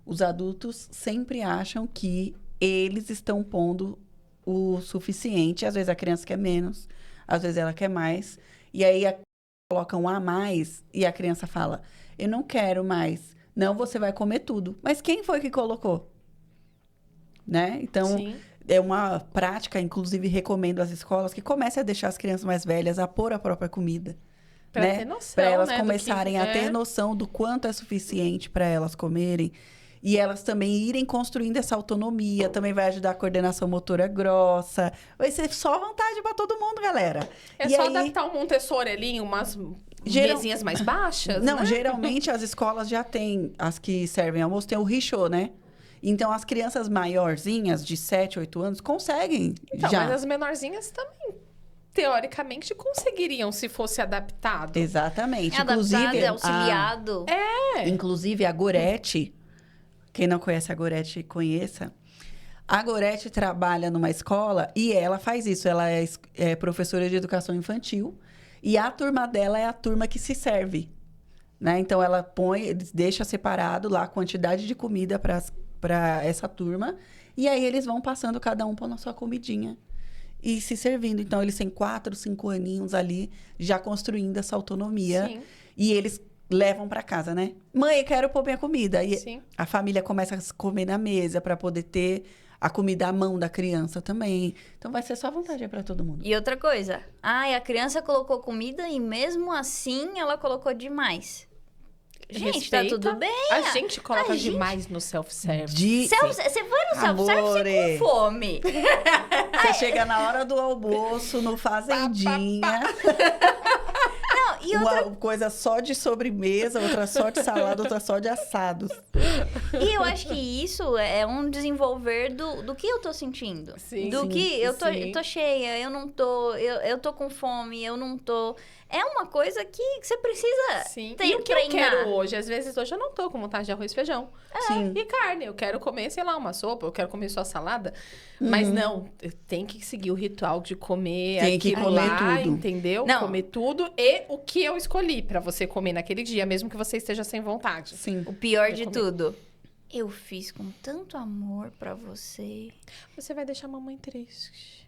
Os adultos sempre acham que eles estão pondo o suficiente. Às vezes a criança quer menos, às vezes ela quer mais. E aí colocam a mais e a criança fala, eu não quero mais. Não, você vai comer tudo. Mas quem foi que colocou? Né? Então, Sim. é uma prática, inclusive recomendo às escolas que comecem a deixar as crianças mais velhas a pôr a própria comida. Pra né? ter noção, Para elas né, do começarem que a é. ter noção do quanto é suficiente para elas comerem. E elas também irem construindo essa autonomia. Também vai ajudar a coordenação motora grossa. Vai ser só vantagem para todo mundo, galera. É E só aí, adaptar um Montessori ali, umas Geral- mesinhas mais baixas, Não, né? geralmente as escolas já têm, as que servem almoço, tem o richô, né? Então, as crianças maiorzinhas, de 7, 8 anos, conseguem Então, já. mas as menorzinhas também, teoricamente, conseguiriam se fosse adaptado. Exatamente. É adaptado, é a- auxiliado. Inclusive, a Gorete, quem não conhece a Gorete, conheça. A Gorete trabalha numa escola e ela faz isso. Ela é professora de educação infantil e a turma dela é a turma que se serve. Né? Então, ela deixa separado lá a quantidade de comida para essa turma e aí eles vão passando cada um para a sua comidinha e se servindo. Então, eles têm 4, 5 aninhos ali já construindo essa autonomia. Sim, E eles levam para casa, né? Mãe, eu quero pôr minha comida. E sim. a família começa a comer na mesa para poder ter a comida à mão da criança também. Então vai ser só vantagem para todo mundo. E outra coisa, a criança colocou comida e mesmo assim ela colocou demais. Gente, tá Respeita. tudo bem. A gente coloca A gente- demais no self-service. Você vai no self-service Amore. com fome. Você chega na hora do almoço, no fazendinha, Não, e outra uma coisa só de sobremesa, outra só de salada, outra só de assados. E eu acho que isso é um desenvolver do que eu tô sentindo. Sim, do sim, que eu sim. tô cheia, eu não tô, eu tô com fome, eu não tô. É uma coisa que você precisa Sim. ter, E o que eu treinar. quero hoje? Às vezes, hoje eu não tô com vontade de arroz e feijão. Sim. E carne. Eu quero comer, sei lá, uma sopa. Eu quero comer só salada. Mas não, tem que seguir o ritual de comer Tem que aquilo comer lá, tudo. entendeu? Não. Comer tudo. E o que eu escolhi pra você comer naquele dia, mesmo que você esteja sem vontade. Sim. O pior Eu de comi. tudo. Eu fiz com tanto amor pra você. Você vai deixar a mamãe triste.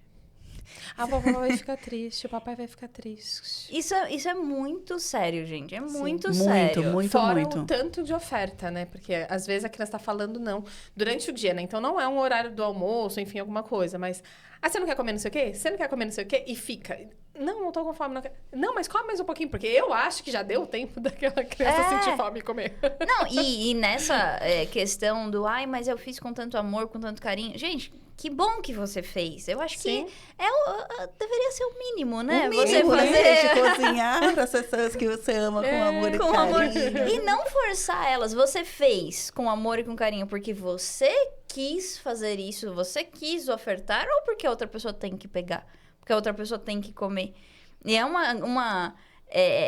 A vovó vai ficar triste, o papai vai ficar triste. Isso é muito sério, gente. É muito Muito, sério. muito, Fora muito. o tanto de oferta, né? Porque às vezes a criança tá falando não durante o dia, né? Então não é um horário do almoço, enfim, alguma coisa. Mas, você não quer comer não sei o quê? Você não quer comer não sei o quê? E fica. Não tô com fome. Não, não, mas come mais um pouquinho, porque eu acho que já deu o tempo daquela criança É. sentir fome e comer. Não, e nessa questão do, ai, mas eu fiz com tanto amor, com tanto carinho. Gente, que bom que você fez. Eu acho Sim. que deveria ser o mínimo, né? O mínimo, você né? fazer De cozinhar para as pessoas que você ama com amor e com carinho. amor. E não forçar elas. Você fez com amor e com carinho porque você quis fazer isso, você quis ofertar, ou porque a outra pessoa tem que pegar? Porque a outra pessoa tem que comer. E é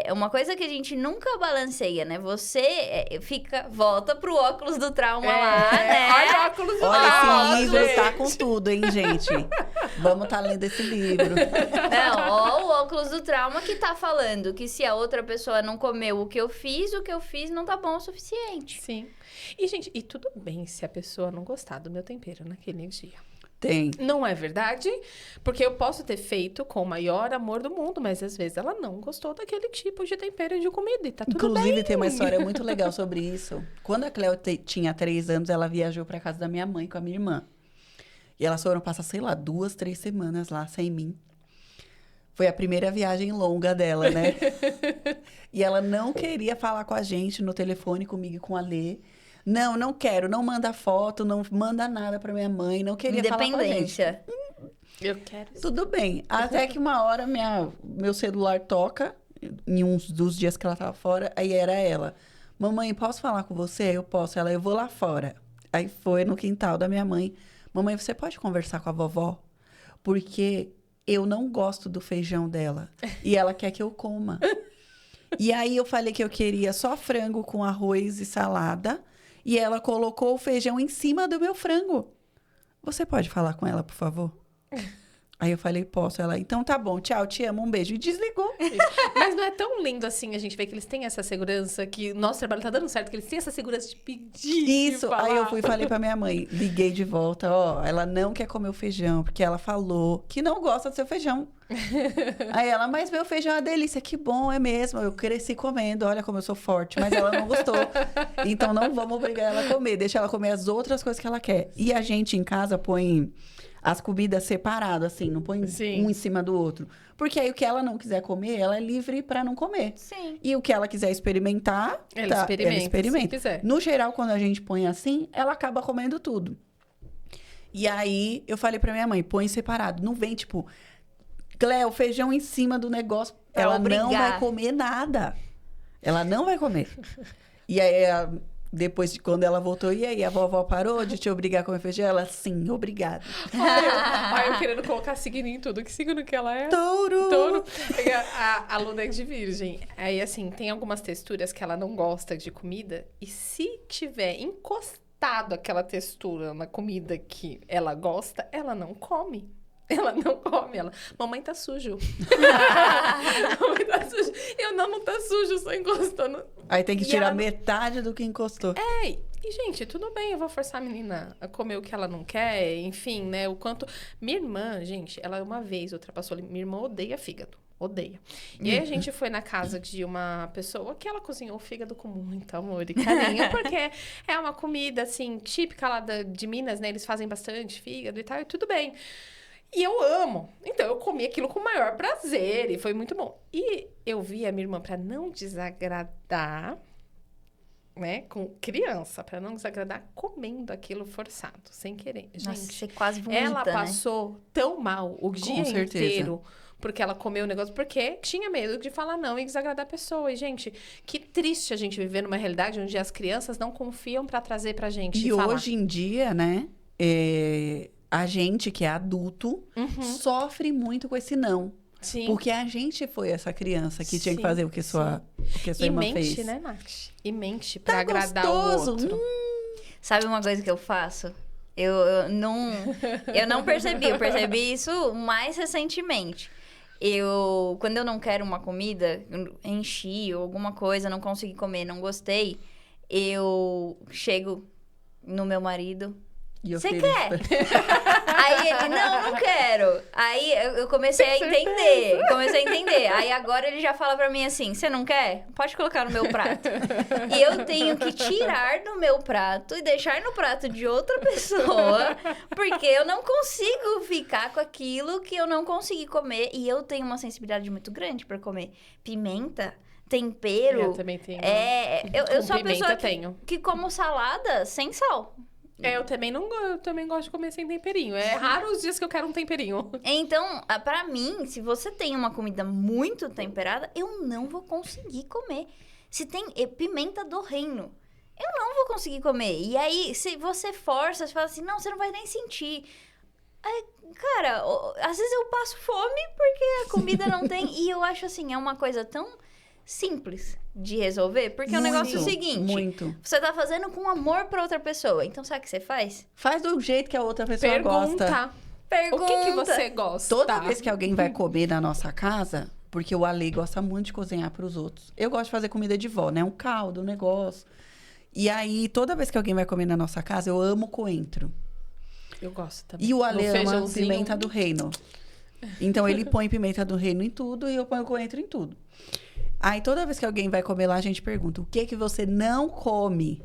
uma coisa que a gente nunca balanceia, né? Você volta pro óculos do trauma lá, né? Olha o óculos do Olha, trauma, esse livro gente. tá com tudo, hein, gente? Vamos tá lendo esse livro. Não, ó, o óculos do trauma que tá falando que se a outra pessoa não comeu o que eu fiz não tá bom o suficiente. Sim. E, gente, e tudo bem se a pessoa não gostar do meu tempero naquele dia. Tem. Não é verdade? Porque eu posso ter feito com o maior amor do mundo, mas às vezes ela não gostou daquele tipo de tempero de comida e tá tudo Inclusive, bem. tem uma história muito legal sobre isso. Quando a Cleo tinha 3 anos, ela viajou para casa da minha mãe com a minha irmã. E elas foram passar, sei lá, 2, 3 semanas lá sem mim. Foi a primeira viagem longa dela, né? E ela não queria falar com a gente no telefone, comigo e com a Lê. Não quero, não manda foto, não manda nada pra minha mãe, não queria falar com a gente. Independência. Eu quero isso. Tudo bem. Até que uma hora meu celular toca, em um dos dias que ela tava fora, aí era ela. mamãe, posso falar com você? Eu posso. Ela, eu vou lá fora. Aí foi no quintal da minha mãe. Mamãe, você pode conversar com a vovó? Porque eu não gosto do feijão dela. E ela quer que eu coma. E aí eu falei que eu queria só frango com arroz e salada. E ela colocou o feijão em cima do meu frango. Você pode falar com ela, por favor? Aí eu falei, posso. Ela, então tá bom, tchau, te amo, um beijo. E desligou. Mas não é tão lindo assim a gente ver que eles têm essa segurança, que o nosso trabalho tá dando certo, que eles têm essa segurança de pedir. Isso, aí eu fui e falei pra minha mãe, liguei de volta, ó, ela não quer comer o feijão, porque ela falou que não gosta do seu feijão. Aí ela, mas meu feijão é uma delícia, que bom, é mesmo, eu cresci comendo, olha como eu sou forte, mas ela não gostou. Então não vamos obrigar ela a comer, deixa ela comer as outras coisas que ela quer. E a gente em casa põe as comidas separadas, assim, não põe um em cima do outro. Porque aí o que ela não quiser comer, ela é livre pra não comer. Sim. E o que ela quiser experimentar, ela experimenta. Se quiser. No geral, quando a gente põe assim, ela acaba comendo tudo. E aí, eu falei pra minha mãe, põe separado. Não vem, tipo, Cléo, feijão em cima do negócio. Pra ela obrigar. não vai comer nada. Ela não vai comer. E aí, depois de quando ela voltou, e aí, a vovó parou de te obrigar a comer feijão? Ela, sim, obrigada. Aí eu querendo colocar signo em tudo. Que signo que ela é? Touro! Touro. A Luna é de virgem. Aí, assim, tem algumas texturas que ela não gosta de comida. E se tiver encostado aquela textura na comida que ela gosta, ela não come. Ela não come, ela. Mamãe tá sujo. Mamãe tá sujo. Eu não tá sujo, só encostando. Aí tem que E tirar ela não- metade do que encostou. E, gente, tudo bem, eu vou forçar a menina a comer o que ela não quer, enfim, né? O quanto. Minha irmã, gente, ela uma vez ultrapassou. Minha irmã odeia fígado. Odeia. E aí a gente foi na casa de uma pessoa que ela cozinhou o fígado com muito amor e carinho, porque é uma comida, assim, típica lá de Minas, né? Eles fazem bastante fígado e tal, e tudo bem. E eu amo. Então, eu comi aquilo com o maior prazer e foi muito bom. E eu vi a minha irmã, pra não desagradar, né? Com criança, pra não desagradar, comendo aquilo forçado, sem querer. Nossa, Gente, você quase vomita, ela né? passou tão mal o dia certeza. inteiro porque ela comeu o negócio, porque tinha medo de falar não e desagradar a pessoa. E, gente, que triste a gente viver numa realidade onde as crianças não confiam pra trazer pra gente E falar. hoje em dia, né, a gente que é adulto sofre muito com esse não. Sim. Porque a gente foi essa criança que tinha que Sim, fazer o que sua E irmã mente, fez. né, Nath? E mente pra Tá agradar gostoso. o outro. Sabe uma coisa que eu faço? Eu não percebi. Eu percebi isso mais recentemente. Quando eu não quero uma comida, eu enchi ou alguma coisa, não consegui comer, não gostei, eu chego no meu marido. E eu Você fiz- quer? Aí ele, não quero. Aí eu comecei a entender. Aí agora ele já fala pra mim assim, você não quer? Pode colocar no meu prato. E eu tenho que tirar do meu prato e deixar no prato de outra pessoa, porque eu não consigo ficar com aquilo que eu não consegui comer. E eu tenho uma sensibilidade muito grande pra comer pimenta, tempero. Eu também tenho. Eu sou a pimenta pessoa tenho. que como salada sem sal. Eu também eu também gosto de comer sem temperinho. É raro os dias que eu quero um temperinho. Então, pra mim, se você tem uma comida muito temperada, eu não vou conseguir comer. Se tem pimenta do reino, eu não vou conseguir comer. E aí, se você força, você fala assim, não, você não vai nem sentir. Aí, cara, às vezes eu passo fome porque a comida não tem. E eu acho assim, é uma coisa tão simples de resolver. Porque o negócio é o seguinte, Muito. você tá fazendo com amor pra outra pessoa. Então, sabe o que você faz? Faz do jeito que a outra pessoa gosta. Pergunta. O que você gosta? Toda vez que alguém vai comer na nossa casa, porque o Ale gosta muito de cozinhar pros outros. Eu gosto de fazer comida de vó, né? Um caldo, um negócio. E aí, toda vez que alguém vai comer na nossa casa, eu amo coentro. Eu gosto também. E o Ale No ama feijãozinho. pimenta do reino. Então, ele põe pimenta do reino em tudo e eu ponho coentro em tudo. Aí, toda vez que alguém vai comer lá, a gente pergunta, o que você não come?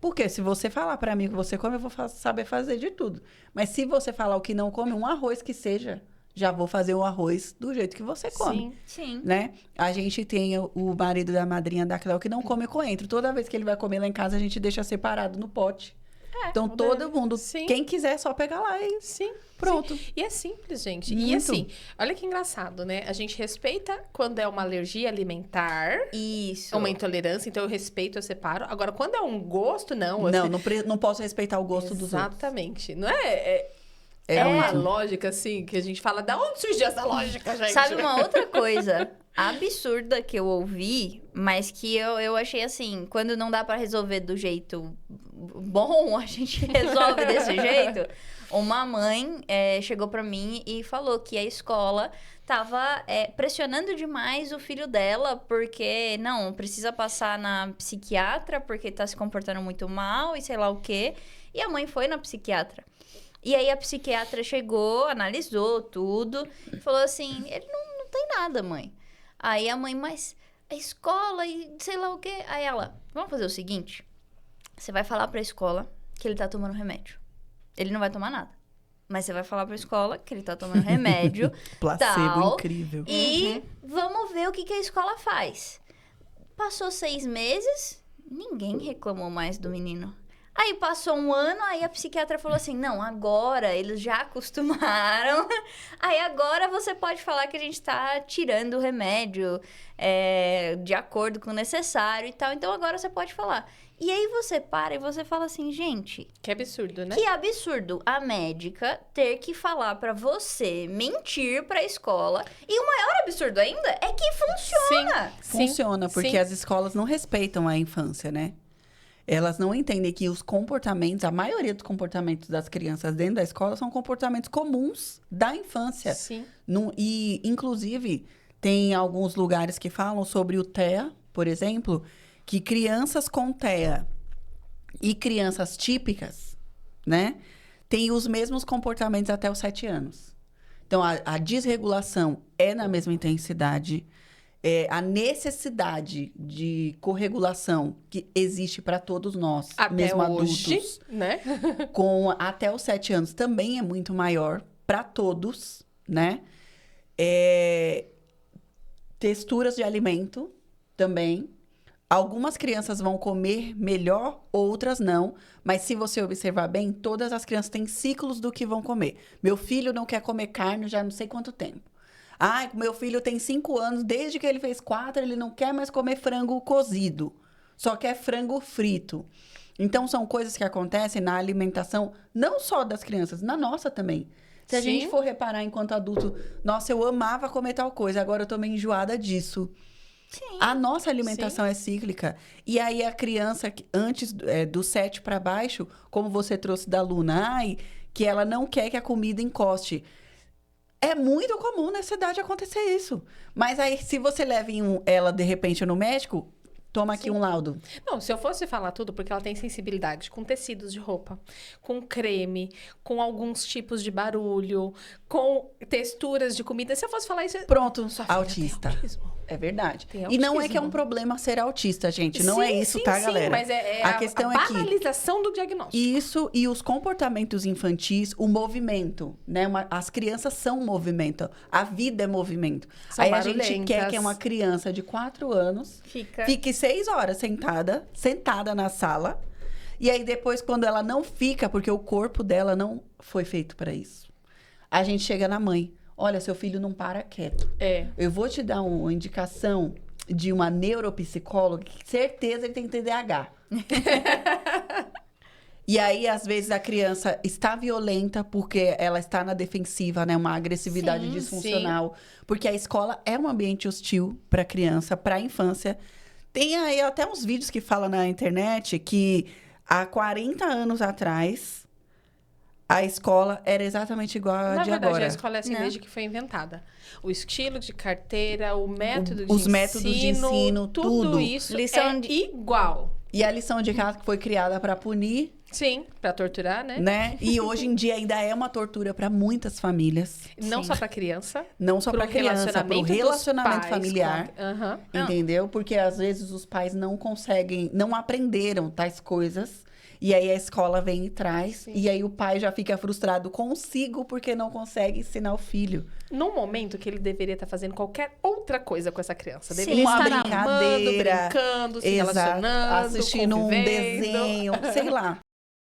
Porque se você falar pra mim o que você come, eu vou saber fazer de tudo. Mas se você falar o que não come, um arroz que seja, já vou fazer o arroz do jeito que você come. Sim. Né? A gente tem o marido da madrinha da Cléo que não come coentro. Toda vez que ele vai comer lá em casa, a gente deixa separado no pote. Então, todo mundo, Sim. quem quiser, só pegar lá e Sim. pronto. Sim. E é simples, gente. E Muito. assim, olha que engraçado, né? A gente respeita quando é uma alergia alimentar, Isso. uma intolerância, então eu respeito, eu separo. Agora, quando é um gosto, não. Não posso respeitar o gosto dos outros. Exatamente. Não é... É É uma muito. lógica, assim, que a gente fala, da onde surgiu essa lógica, gente? Sabe uma outra coisa absurda que eu ouvi, mas que eu achei assim, quando não dá pra resolver do jeito bom, a gente resolve desse jeito. Uma mãe chegou pra mim e falou que a escola tava pressionando demais o filho dela, porque, não, precisa passar na psiquiatra, porque tá se comportando muito mal e sei lá o quê. E a mãe foi na psiquiatra. E aí a psiquiatra chegou, analisou tudo, e falou assim, ele não tem nada, mãe. Aí a mãe, mas a escola e sei lá o quê. Aí ela, vamos fazer o seguinte, você vai falar pra escola que ele tá tomando remédio. Ele não vai tomar nada. Mas você vai falar pra escola que ele tá tomando remédio. Placebo tal, incrível. E vamos ver o que a escola faz. Passou 6 meses, ninguém reclamou mais do menino. Aí passou um ano, aí a psiquiatra falou assim, não, agora eles já acostumaram, aí agora você pode falar que a gente tá tirando o remédio de acordo com o necessário e tal, então agora você pode falar. E aí você para e você fala assim, gente, Que absurdo, né? que absurdo a médica ter que falar pra você mentir pra escola. E o maior absurdo ainda é que funciona. Sim. Funciona, porque Sim. as escolas não respeitam a infância, né? Elas não entendem que os comportamentos, a maioria dos comportamentos das crianças dentro da escola são comportamentos comuns da infância. Sim. E, inclusive, tem alguns lugares que falam sobre o TEA, por exemplo, que crianças com TEA e crianças típicas, né, têm os mesmos comportamentos até os 7 anos. Então, a desregulação é na mesma intensidade. A necessidade de corregulação que existe para todos nós, Até mesmo hoje, adultos, né? até os 7 anos, também é muito maior para todos, né? Texturas de alimento também. Algumas crianças vão comer melhor, outras não. Mas se você observar bem, todas as crianças têm ciclos do que vão comer. Meu filho não quer comer carne já não sei quanto tempo. Ai, meu filho tem 5 anos, desde que ele fez 4, ele não quer mais comer frango cozido. Só quer frango frito. Então, são coisas que acontecem na alimentação, não só das crianças, na nossa também. Se a Sim. gente for reparar enquanto adulto, nossa, eu amava comer tal coisa, agora eu tô meio enjoada disso. Sim. A nossa alimentação é cíclica. E aí, a criança, antes do 7 para baixo, como você trouxe da Luna, que ela não quer que a comida encoste. É muito comum nessa idade acontecer isso. Mas aí, se você leva ela, de repente, no médico, toma aqui um laudo. Não, se eu fosse falar tudo, porque ela tem sensibilidade com tecidos de roupa, com creme, com alguns tipos de barulho, com texturas de comida. Se eu fosse falar isso... Pronto, Sua filha autista. tem autismo. É verdade. Tem E não é que é autismo. um problema ser autista, gente. Não é isso, tá, galera? Sim, mas A questão a é que banalização do diagnóstico. isso e os comportamentos infantis, o movimento, né? As crianças são movimento. A vida é movimento. São Aí a gente barulhentas. quer que uma criança de 4 anos fique 6 horas sentada na sala. E aí depois, quando ela não fica, porque o corpo dela não foi feito para isso, a gente chega na mãe. Olha, seu filho não para quieto. Eu vou te dar uma indicação de uma neuropsicóloga que certeza ele tem TDAH. E aí, às vezes, a criança está violenta porque ela está na defensiva, né? Uma agressividade Sim, disfuncional. Porque a escola é um ambiente hostil para a criança, para a infância. Tem aí até uns vídeos que falam na internet que há 40 anos atrás a escola era exatamente igual a Na de verdade, agora. a escola é assim Né? desde que foi inventada. O estilo de carteira, o método de Os métodos de ensino, tudo tudo. isso Lição é de- igual. E a lição de casa que foi criada para punir, Sim, pra torturar, né? né? E hoje em dia ainda é uma tortura para muitas famílias. Não Sim. só pra criança. Não só para criança, para o dos relacionamento pais familiar. Aham. Não. Entendeu? Porque às vezes os pais não conseguem, não aprenderam tais coisas. E aí a escola vem e traz. Sim. E aí o pai já fica frustrado consigo porque não consegue ensinar o filho. Num momento que ele deveria estar fazendo qualquer outra coisa com essa criança. Sim. Deveria Uma estar amando, brincadeira. brincando, se Exato. relacionando, Assistindo um convivendo. desenho, sei lá.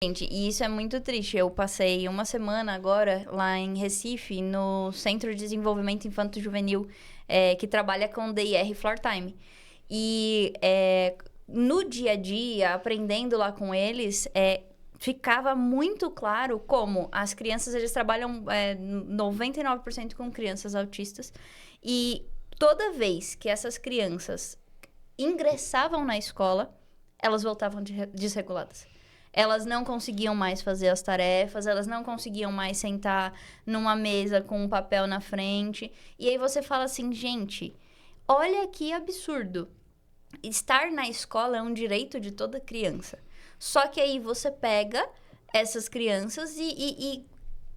Gente, e isso é muito triste. Eu passei uma semana agora lá em Recife, no Centro de Desenvolvimento Infanto-Juvenil, que trabalha com DIR Floor Time. E no dia a dia, aprendendo lá com eles, ficava muito claro como as crianças, eles trabalham 99% com crianças autistas. E toda vez que essas crianças ingressavam na escola, elas voltavam desreguladas. Elas não conseguiam mais fazer as tarefas, elas não conseguiam mais sentar numa mesa com um papel na frente. E aí você fala assim, gente, olha que absurdo. Estar na escola é um direito de toda criança. Só que aí você pega essas crianças e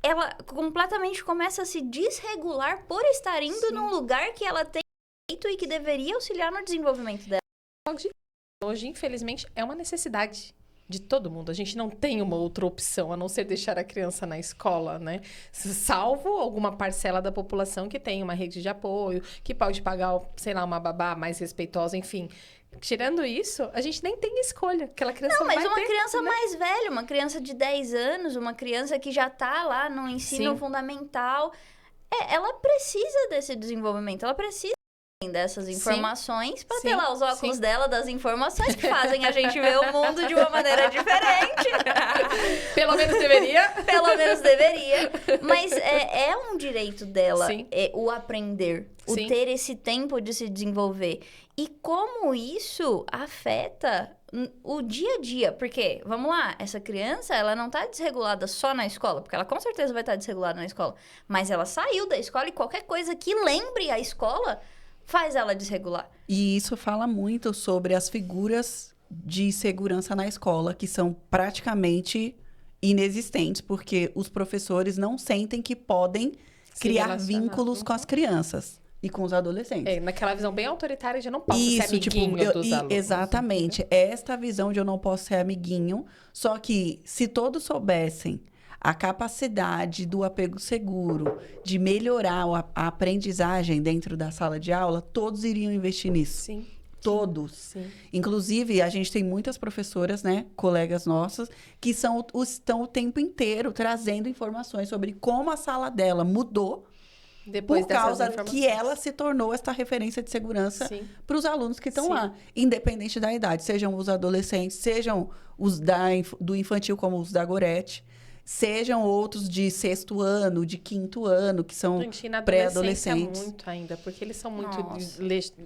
ela completamente começa a se desregular por estar indo num lugar que ela tem direito e que deveria auxiliar no desenvolvimento dela. Hoje, infelizmente, é uma necessidade de todo mundo. A gente não tem uma outra opção a não ser deixar a criança na escola, né? Salvo alguma parcela da população que tem uma rede de apoio, que pode pagar, sei lá, uma babá mais respeitosa, enfim. Tirando isso, a gente nem tem escolha. Aquela criança não, mas vai uma ter, criança né? mais velha, uma criança de 10 anos, uma criança que já tá lá no ensino fundamental, ela precisa desse desenvolvimento, ela precisa dessas informações para ter lá os óculos dela das informações que fazem a gente ver o mundo de uma maneira diferente. Pelo menos deveria. Pelo menos deveria. Mas é um direito dela o aprender, o ter esse tempo de se desenvolver. E como isso afeta o dia a dia. Porque, vamos lá, essa criança, ela não tá desregulada só na escola, porque ela com certeza vai estar desregulada na escola. Mas ela saiu da escola e qualquer coisa que lembre a escola faz ela desregular. E isso fala muito sobre as figuras de segurança na escola, que são praticamente inexistentes, porque os professores não sentem que podem criar vínculos com as crianças e com os adolescentes. Naquela visão bem autoritária de eu não posso ser amiguinho dos alunos. Exatamente. Esta visão de eu não posso ser amiguinho, só que se todos soubessem a capacidade do apego seguro, de melhorar a aprendizagem dentro da sala de aula, todos iriam investir nisso. Sim. Todos. Sim. Inclusive, a gente tem muitas professoras, né, colegas nossas, que estão o tempo inteiro trazendo informações sobre como a sala dela mudou depois por causa que ela se tornou essa referência de segurança para os alunos que estão lá, independente da idade. Sejam os adolescentes, sejam os do infantil, como os da Gorete, sejam outros de 6º ano, de 5º ano, que são pré-adolescentes. Muito ainda, porque eles são muito,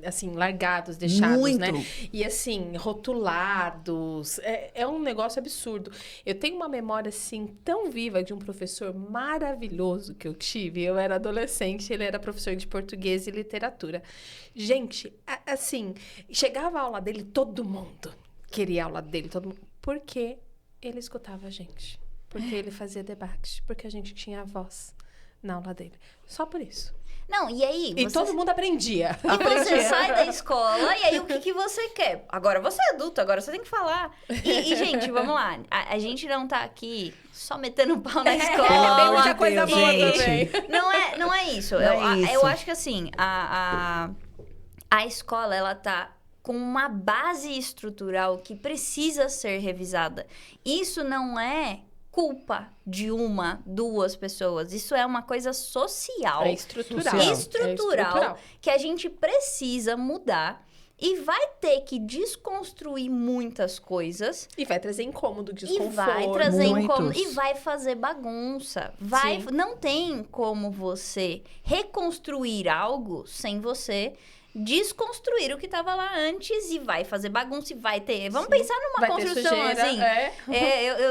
assim, largados, deixados, né? E, assim, rotulados. É um negócio absurdo. Eu tenho uma memória, assim, tão viva de um professor maravilhoso que eu tive. Eu era adolescente, ele era professor de português e literatura. Gente, assim, chegava a aula dele, todo mundo queria a aula dele, todo mundo. Porque ele escutava a gente. Porque ele fazia debate. Porque a gente tinha voz na aula dele. Só por isso. Não, e aí... E todo mundo aprendia. E você sai da escola, e aí o que você quer? Agora você é adulto, agora você tem que falar. E gente, vamos lá. A gente não tá aqui só metendo pau na escola. Tem muita coisa boa também. Não é isso. Eu acho que assim, a escola, ela tá com uma base estrutural que precisa ser revisada. Isso não é culpa de 1, 2 pessoas. Isso é uma coisa social. É estrutural. Estrutural, que a gente precisa mudar e vai ter que desconstruir muitas coisas. E vai trazer incômodo, desconforto. E vai trazer incômodo. E vai fazer bagunça. Não tem como você reconstruir algo sem você desconstruir o que estava lá antes e vai fazer bagunça e vai ter... Vamos pensar numa construção assim.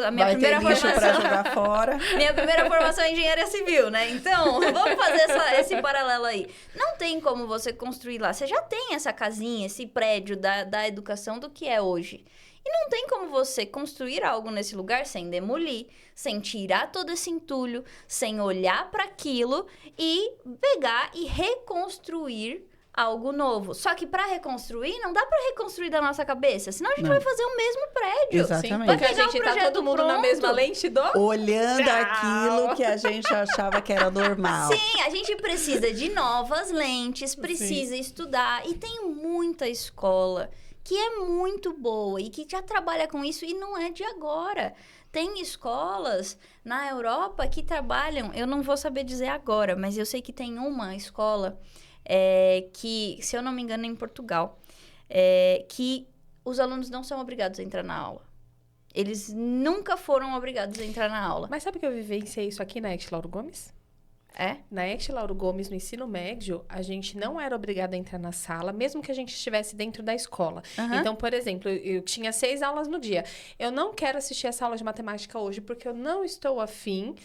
A minha primeira formação para jogar fora. Minha primeira formação é engenharia civil, né? Então, vamos fazer esse paralelo aí. Não tem como você construir lá. Você já tem essa casinha, esse prédio da educação do que é hoje. E não tem como você construir algo nesse lugar sem demolir, sem tirar todo esse entulho, sem olhar para aquilo e pegar e reconstruir algo novo. Só que para reconstruir, não dá para reconstruir da nossa cabeça. Senão a gente vai fazer o mesmo prédio. Exatamente. Porque a gente tá todo mundo na mesma lente olhando aquilo que a gente achava que era normal. Sim, a gente precisa de novas lentes, precisa estudar. E tem muita escola que é muito boa e que já trabalha com isso e não é de agora. tem escolas na Europa que trabalham, eu não vou saber dizer agora, mas eu sei que tem uma escola que, se eu não me engano, é em Portugal, que os alunos não são obrigados a entrar na aula. Eles nunca foram obrigados a entrar na aula. Mas sabe que eu vivenciei isso aqui na ECT Lauro Gomes? É? Na ECT Lauro Gomes, no ensino médio, a gente não era obrigada a entrar na sala, mesmo que a gente estivesse dentro da escola. Aham. Então, por exemplo, eu tinha 6 aulas no dia. Eu não quero assistir essa aula de matemática hoje, porque eu não estou afim.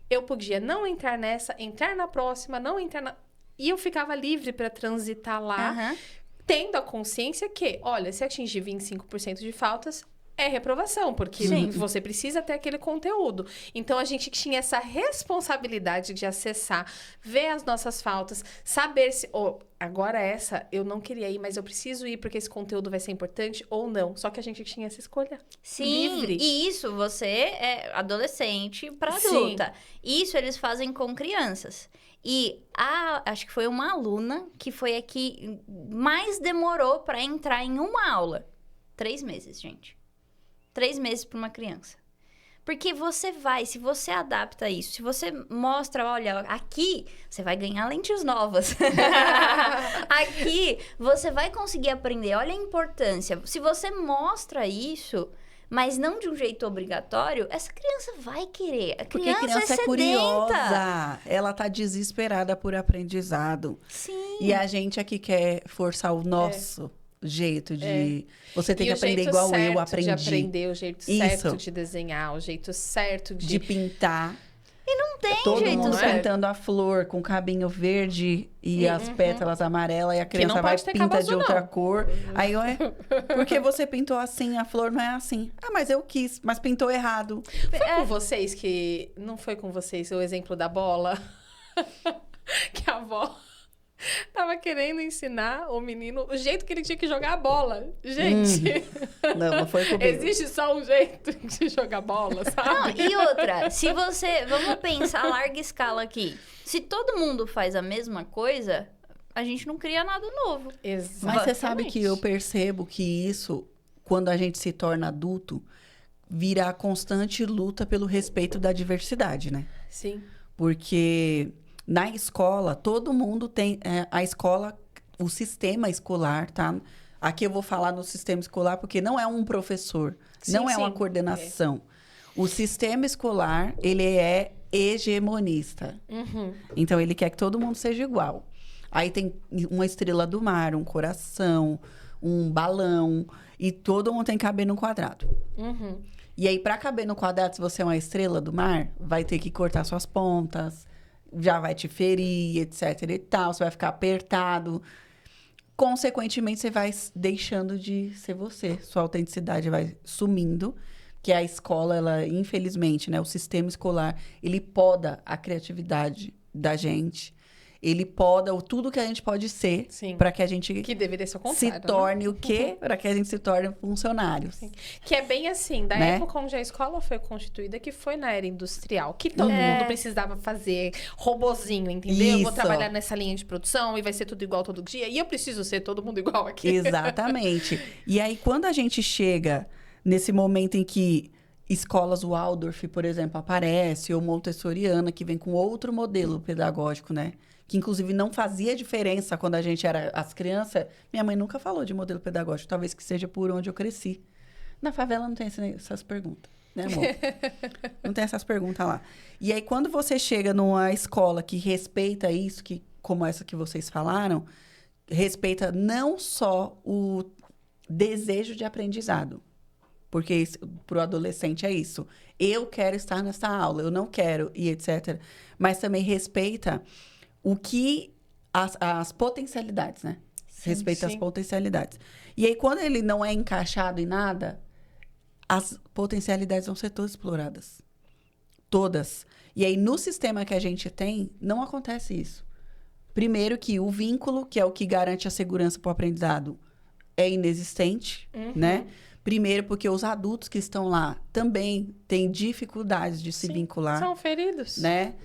Eu podia não entrar nessa, entrar na próxima, não entrar na... E eu ficava livre para transitar lá, Aham. tendo a consciência que, olha, se atingir 25% de faltas, é reprovação, porque Sim. você precisa ter aquele conteúdo. Então, a gente tinha essa responsabilidade de acessar, ver as nossas faltas, saber se... agora essa, eu não queria ir, mas eu preciso ir porque esse conteúdo vai ser importante ou não. Só que a gente tinha essa escolha. Sim, Livre. e isso você é adolescente para Sim. adulta. Isso eles fazem com crianças. E acho que foi uma aluna que foi a que mais demorou para entrar em uma aula. 3 meses, gente. 3 meses para uma criança. Porque você vai, se você adapta isso, se você mostra, olha, aqui você vai ganhar lentes novas. Aqui você vai conseguir aprender, olha a importância. Se você mostra isso, mas não de um jeito obrigatório, essa criança vai querer. A Porque a criança é sedenta. curiosa, ela tá desesperada por aprendizado. Sim. E a gente aqui quer forçar o nosso jeito de... Você tem E que o aprender jeito igual certo eu aprendi. de aprender, o jeito Isso. certo de desenhar, o jeito certo De pintar. Não tem Todo jeito mundo certo. pintando a flor com cabinho verde e as pétalas amarelas. E a não criança vai pode ter pinta de cabaço, outra não. cor. Aí eu porque você pintou assim, a flor não é assim. Ah, mas eu quis, mas pintou errado. Foi com vocês que... Não foi com vocês o exemplo da bola? Que a avó tava querendo ensinar o menino o jeito que ele tinha que jogar a bola. Gente, Não foi comigo. existe só um jeito de jogar bola, Não, sabe? e outra, se você... Vamos pensar a larga escala aqui. Se todo mundo faz a mesma coisa, a gente não cria nada novo. Mas você sabe que eu percebo que isso, quando a gente se torna adulto, vira a constante luta pelo respeito da diversidade, né? Sim. Porque na escola, todo mundo tem... a escola, o sistema escolar, tá? Aqui eu vou falar no sistema escolar porque não é um professor, Sim, não é sim. uma coordenação. O sistema escolar, ele é hegemonista. Uhum. Então, ele quer que todo mundo seja igual. Aí tem uma estrela do mar, um coração, um balão, e todo mundo tem que caber num quadrado. Uhum. E aí, para caber no quadrado, se você é uma estrela do mar, vai ter que cortar suas pontas, já vai te ferir, etc e tal, você vai ficar apertado. Consequentemente, você vai deixando de ser você. Sua autenticidade vai sumindo, que a escola, ela, infelizmente, né, o sistema escolar, ele poda a criatividade da gente. Ele poda tudo que a gente pode ser Sim. para que a gente Que deveria ser o se contrário, né? torne o quê? Para que a gente se torne funcionários. Que é bem assim, da Né? época onde a escola foi constituída, que foi na era industrial, que todo mundo precisava fazer robozinho, entendeu? Eu vou Isso. trabalhar nessa linha de produção e vai ser tudo igual todo dia, e eu preciso ser todo mundo igual aqui. Exatamente. E aí, quando a gente chega nesse momento em que escolas Waldorf, por exemplo, aparece, ou Montessoriana, que vem com outro modelo pedagógico, né? Que, inclusive, não fazia diferença quando a gente era as crianças. Minha mãe nunca falou de modelo pedagógico, talvez que seja por onde eu cresci. Na favela não tem essas perguntas, né, amor? Não tem essas perguntas lá. E aí, quando você chega numa escola que respeita isso, que, como essa que vocês falaram, respeita não só o desejo de aprendizado, porque para o adolescente é isso. Eu quero estar nessa aula, eu não quero, e etc. Mas também respeita o que... As potencialidades, né? Respeita sim. as potencialidades. E aí, quando ele não é encaixado em nada, as potencialidades vão ser todas exploradas. Todas. E aí, no sistema que a gente tem, não acontece isso. Primeiro que o vínculo, que é o que garante a segurança para o aprendizado, é inexistente, né? Primeiro porque os adultos que estão lá também têm dificuldades de se vincular, São feridos. né?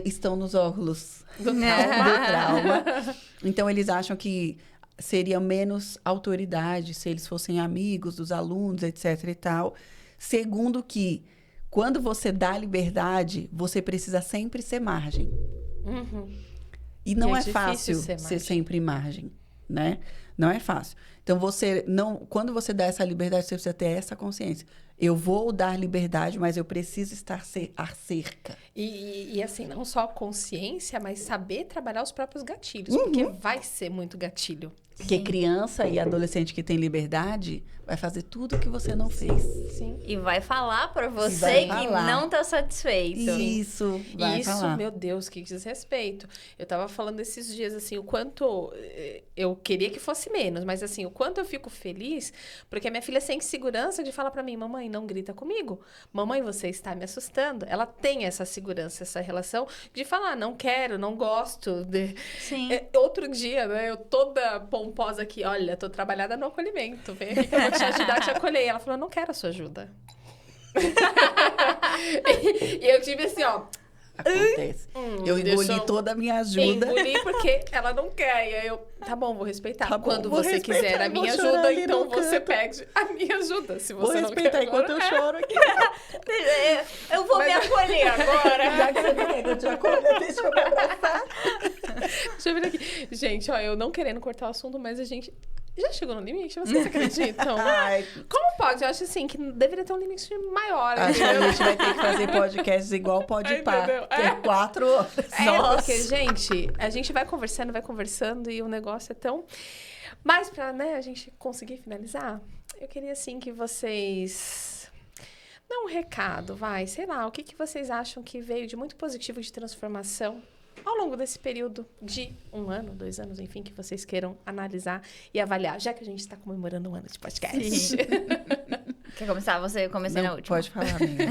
Estão nos óculos Do do trauma. Então, eles acham que seria menos autoridade se eles fossem amigos dos alunos, etc e tal. Segundo que, quando você dá liberdade, você precisa sempre ser margem. E não é é fácil difícil ser ser sempre margem, né? Não é fácil. Então, quando você dá essa liberdade, você precisa ter essa consciência. Eu vou dar liberdade, mas eu preciso estar à cerca. E assim, não só consciência, mas saber trabalhar os próprios gatilhos. Porque vai ser muito gatilho. Porque criança e adolescente que tem liberdade vai fazer tudo que você não fez. Sim. E vai falar pra vai você que falar. não tá satisfeito. Isso, vai Isso, falar. meu Deus, que desrespeito. Eu tava falando esses dias, assim, o quanto eu queria que fosse menos, mas assim, o quanto eu fico feliz, porque a minha filha sente segurança de falar pra mim, mamãe, não grita comigo. Mamãe, você está me assustando. Ela tem essa segurança, essa relação de falar, não quero, não gosto. Sim. Outro dia, né, eu toda pomposa aqui, olha, tô trabalhada no acolhimento, vem aqui que eu vou te ajudar a te acolher. E ela falou, não quero a sua ajuda. E eu tive assim, ó. Acontece. Eu engoli deixa eu- toda a minha ajuda. Engoli porque ela não quer. E aí eu, tá bom, vou respeitar. Tá bom, Quando vou você respeitar, quiser a vou minha chorar ajuda, ali então no você canto. pede a minha ajuda. Se Vou você não respeitar quer enquanto agora. eu choro aqui. Eu vou me acolher agora. Já que você não quer que eu te acolha, deixa eu me abraçar. Deixa eu ver aqui. Gente, ó, eu não querendo cortar o assunto, mas a gente já chegou no limite? Vocês acreditam? Ai, Como pode? Eu acho assim que deveria ter um limite maior. acho que entendeu? a gente vai ter que fazer podcasts igual Podpah, Entendeu? que é 4 horas. Porque, gente, a gente vai conversando e o negócio é tão... Mas pra, né, a gente conseguir finalizar, eu queria, assim, que vocês... Dá um recado, vai, sei lá, o que vocês acham que veio de muito positivo de transformação ao longo desse período de 1 ano, 2 anos, enfim, que vocês queiram analisar e avaliar, já que a gente está comemorando 1 ano de podcast. Quer começar? Você comecei na Não, última. pode falar, amiga.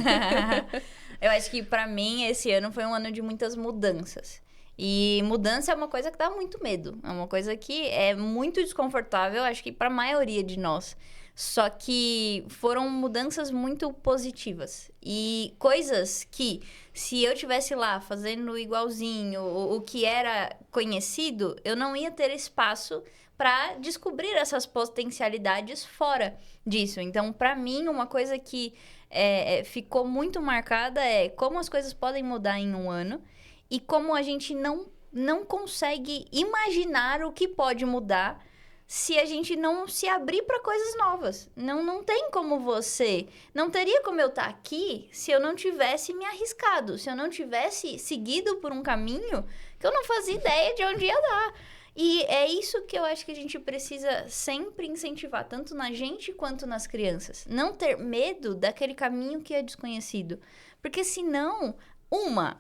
Eu acho que pra mim esse ano foi um ano de muitas mudanças. E mudança é uma coisa que dá muito medo. É uma coisa que é muito desconfortável, acho que pra maioria de nós. Só que foram mudanças muito positivas. E coisas que, se eu tivesse lá fazendo igualzinho, o que era conhecido, eu não ia ter espaço para descobrir essas potencialidades fora disso. Então, para mim, uma coisa que ficou muito marcada é como as coisas podem mudar em 1 ano e como a gente não consegue imaginar o que pode mudar se a gente não se abrir para coisas novas. Não tem como você... Não teria como eu estar aqui se eu não tivesse me arriscado, se eu não tivesse seguido por um caminho que eu não fazia ideia de onde ia dar. E é isso que eu acho que a gente precisa sempre incentivar, tanto na gente quanto nas crianças. Não ter medo daquele caminho que é desconhecido. Porque senão...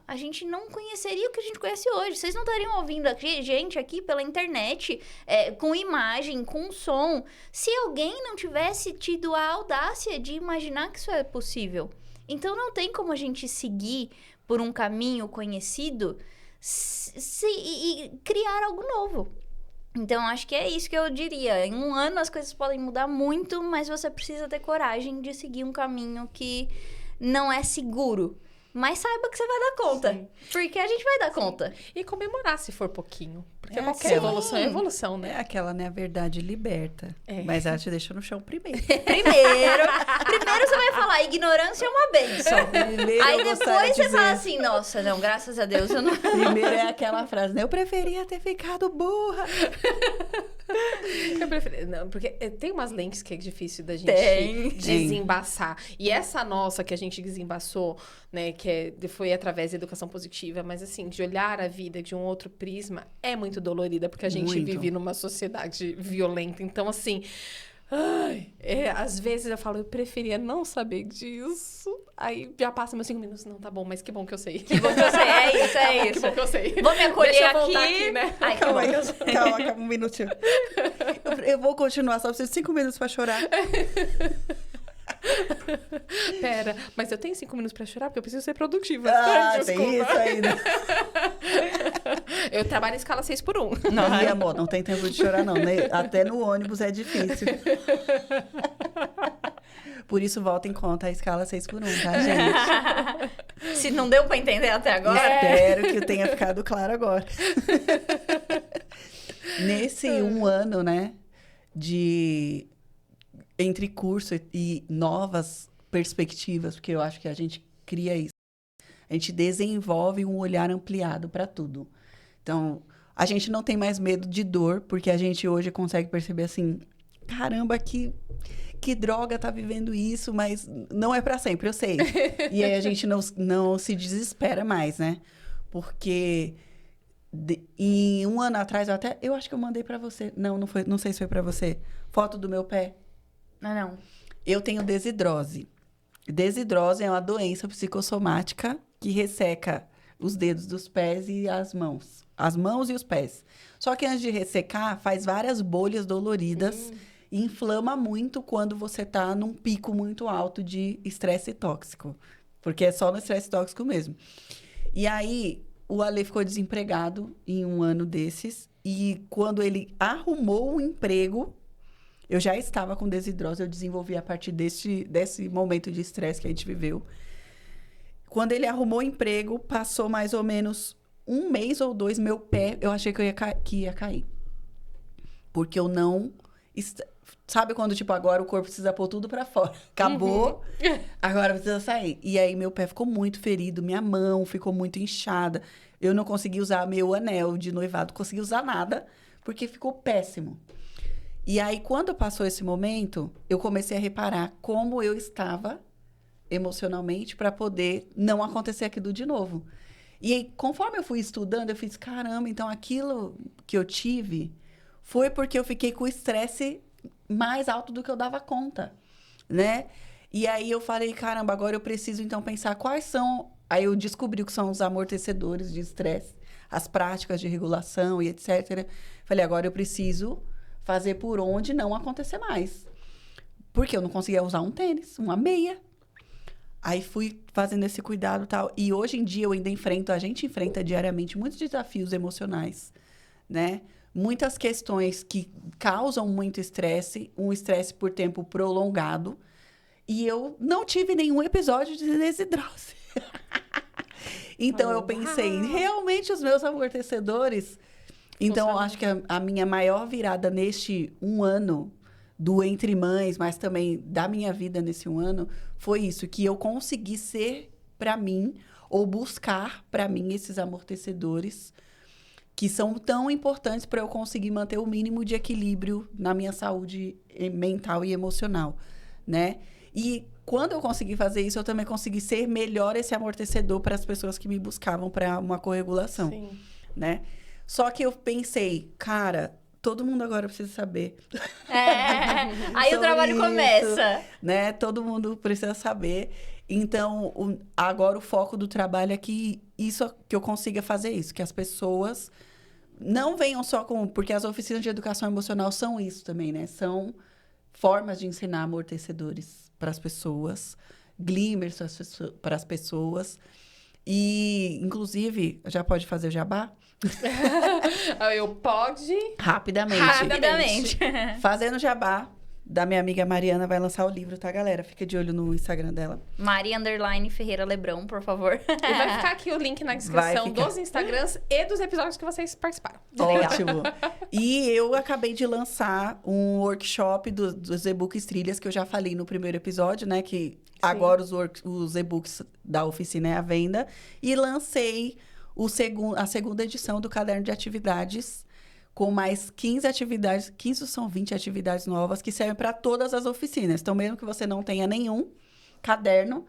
a gente não conheceria o que a gente conhece hoje. Vocês não estariam ouvindo a gente aqui pela internet, com imagem, com som, se alguém não tivesse tido a audácia de imaginar que isso é possível. Então, não tem como a gente seguir por um caminho conhecido e criar algo novo. Então, acho que é isso que eu diria. Em 1 ano, as coisas podem mudar muito, mas você precisa ter coragem de seguir um caminho que não é seguro. Mas saiba que você vai dar conta. Sim. Porque a gente vai dar conta. E comemorar se for pouquinho. Porque É qualquer aquela- evolução é evolução, né? É aquela, né? A verdade liberta. É. Mas ela te deixa no chão primeiro. Primeiro você vai falar, ignorância é uma bênção. Primeiro Aí eu gostaria depois de você fala dizer- assim, nossa, não, graças a Deus eu não... Primeiro é aquela frase, né? Eu preferia ter ficado burra. Eu prefiro... Não, porque tem umas lentes que é difícil da gente Tem. desembaçar. E essa nossa que a gente desembaçou, né, foi através da educação positiva, mas assim, de olhar a vida de um outro prisma, é muito dolorida, porque a gente Muito. vive numa sociedade violenta. Então, assim, às vezes eu falo, eu preferia não saber disso. Aí já passa meus 5 minutos. Não, tá bom, mas que bom que eu sei. Que bom que eu sei, é isso, é Que isso. bom que eu sei. Vou me acolher Deixa eu voltar aqui. aqui, né? Ai, que Calma bom. aí, calma, um minutinho. Eu vou continuar, só preciso de 5 minutos pra chorar. Pera, mas eu tenho 5 minutos pra chorar porque eu preciso ser produtiva. Ah, Desculpa. tem isso ainda. Eu trabalho em escala 6x1. Não, minha amor, não tem tempo de chorar, não. Né? Até no ônibus é difícil. Por isso, volta em conta a escala 6x1, tá, gente? Se não deu pra entender até agora... Espero que tenha ficado claro agora. Nesse 1 ano, né, entre curso e novas perspectivas, porque eu acho que a gente cria isso. A gente desenvolve um olhar ampliado para tudo. Então, a gente não tem mais medo de dor, porque a gente hoje consegue perceber assim, caramba, que droga tá vivendo isso, mas não é para sempre, eu sei. E aí a gente não se desespera mais, né? Porque em um ano atrás, eu acho que eu mandei para você. Não foi, não sei se foi para você. Foto do meu pé. Não. Eu tenho desidrose. Desidrose é uma doença psicossomática que resseca os dedos dos pés e as mãos. As mãos e os pés. Só que antes de ressecar, faz várias bolhas doloridas e inflama muito quando você está num pico muito alto de estresse tóxico. Porque é só no estresse tóxico mesmo. E aí, o Ale ficou desempregado em um ano desses. E quando ele arrumou um emprego, eu já estava com desidrose. Eu desenvolvi a partir desse momento de estresse que a gente viveu. Quando ele arrumou o emprego, passou mais ou menos 1 mês ou 2, meu pé, eu achei que ia cair. Porque eu não... Sabe quando, tipo, agora o corpo precisa pôr tudo pra fora? Acabou, agora precisa sair. E aí, meu pé ficou muito ferido, minha mão ficou muito inchada. Eu não consegui usar meu anel de noivado, não consegui usar nada, porque ficou péssimo. E aí, quando passou esse momento, eu comecei a reparar como eu estava emocionalmente para poder não acontecer aquilo de novo. E aí, conforme eu fui estudando, eu fiz, caramba, então aquilo que eu tive foi porque eu fiquei com o estresse mais alto do que eu dava conta, né? E aí eu falei, caramba, agora eu preciso então pensar quais são... Aí eu descobri o que são os amortecedores de estresse, as práticas de regulação e etc. Falei, agora eu preciso fazer por onde não acontecer mais. Porque eu não conseguia usar um tênis, uma meia. Aí fui fazendo esse cuidado e tal. E hoje em dia a gente enfrenta diariamente muitos desafios emocionais, né? Muitas questões que causam muito estresse, um estresse por tempo prolongado. E eu não tive nenhum episódio de desidrose. Então, eu pensei, realmente os meus amortecedores... Então, eu acho que a minha maior virada neste 1 ano do Entre Mães, mas também da minha vida nesse 1 ano, foi isso, que eu consegui ser para mim, ou buscar para mim esses amortecedores que são tão importantes para eu conseguir manter o mínimo de equilíbrio na minha saúde mental e emocional, né? E quando eu consegui fazer isso, eu também consegui ser melhor esse amortecedor para as pessoas que me buscavam para uma corregulação, né? Só que eu pensei, cara, todo mundo agora precisa saber. Aí o trabalho começa. Né? Todo mundo precisa saber. Então, agora o foco do trabalho é que eu consiga fazer isso. Que as pessoas não venham só com... Porque as oficinas de educação emocional são isso também, né? São formas de ensinar amortecedores para as pessoas. Glimmers para as pessoas. E, inclusive, já pode fazer o jabá? Eu pode... Rapidamente. Fazendo jabá, da minha amiga Mariana, vai lançar o livro, tá, galera? Fica de olho no Instagram dela. Mari_Ferreira Lebrão, por favor. E vai ficar aqui o link na descrição dos Instagrams e dos episódios que vocês participaram. Ótimo. E eu acabei de lançar um workshop dos e-books trilhas, que eu já falei no primeiro episódio, né? Que agora os e-books da oficina é à venda. E lancei a segunda edição do Caderno de Atividades, com mais 15 atividades, 15 ou são 20 atividades novas, que servem para todas as oficinas. Então, mesmo que você não tenha nenhum caderno,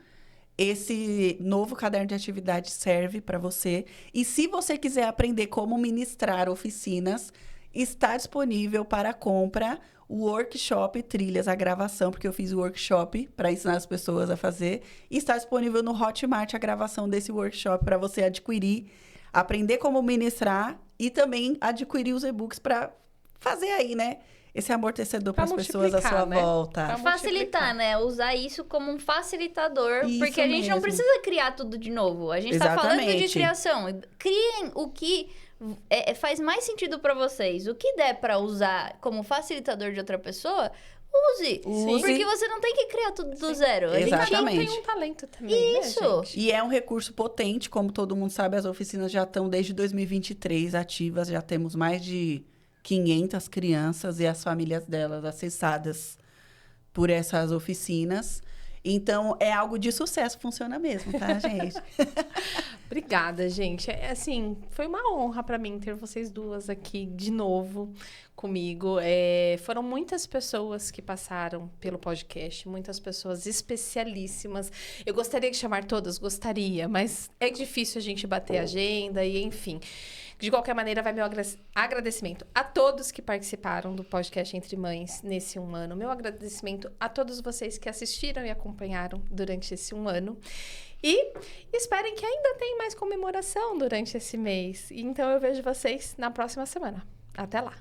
esse novo caderno de atividades serve para você. E se você quiser aprender como ministrar oficinas, está disponível para compra o workshop Trilhas, a gravação, porque eu fiz o workshop para ensinar as pessoas a fazer. E está disponível no Hotmart a gravação desse workshop para você adquirir, aprender como ministrar e também adquirir os e-books para fazer aí, né? Esse amortecedor para as pessoas à sua volta. Pra facilitar, né? Usar isso como um facilitador. Isso porque a gente não precisa criar tudo de novo. A gente tá falando de criação. Criem o que faz mais sentido para vocês. O que der para usar como facilitador de outra pessoa, use. Porque você não tem que criar tudo do zero. Exatamente. A gente tem um talento também, isso. Né, gente? E é um recurso potente, como todo mundo sabe, as oficinas já estão desde 2023 ativas, já temos mais de 500 crianças e as famílias delas acessadas por essas oficinas. Então, é algo de sucesso, funciona mesmo, tá, gente? Obrigada, gente. Assim, foi uma honra para mim ter vocês duas aqui de novo comigo. Foram muitas pessoas que passaram pelo podcast, muitas pessoas especialíssimas. Eu gostaria de chamar todas, gostaria, mas é difícil a gente bater a agenda e, enfim. De qualquer maneira, vai meu agradecimento a todos que participaram do podcast Entre Mães nesse 1 ano. Meu agradecimento a todos vocês que assistiram e acompanharam durante esse 1 ano. E esperem que ainda tem mais comemoração durante esse mês. Então, eu vejo vocês na próxima semana. Até lá!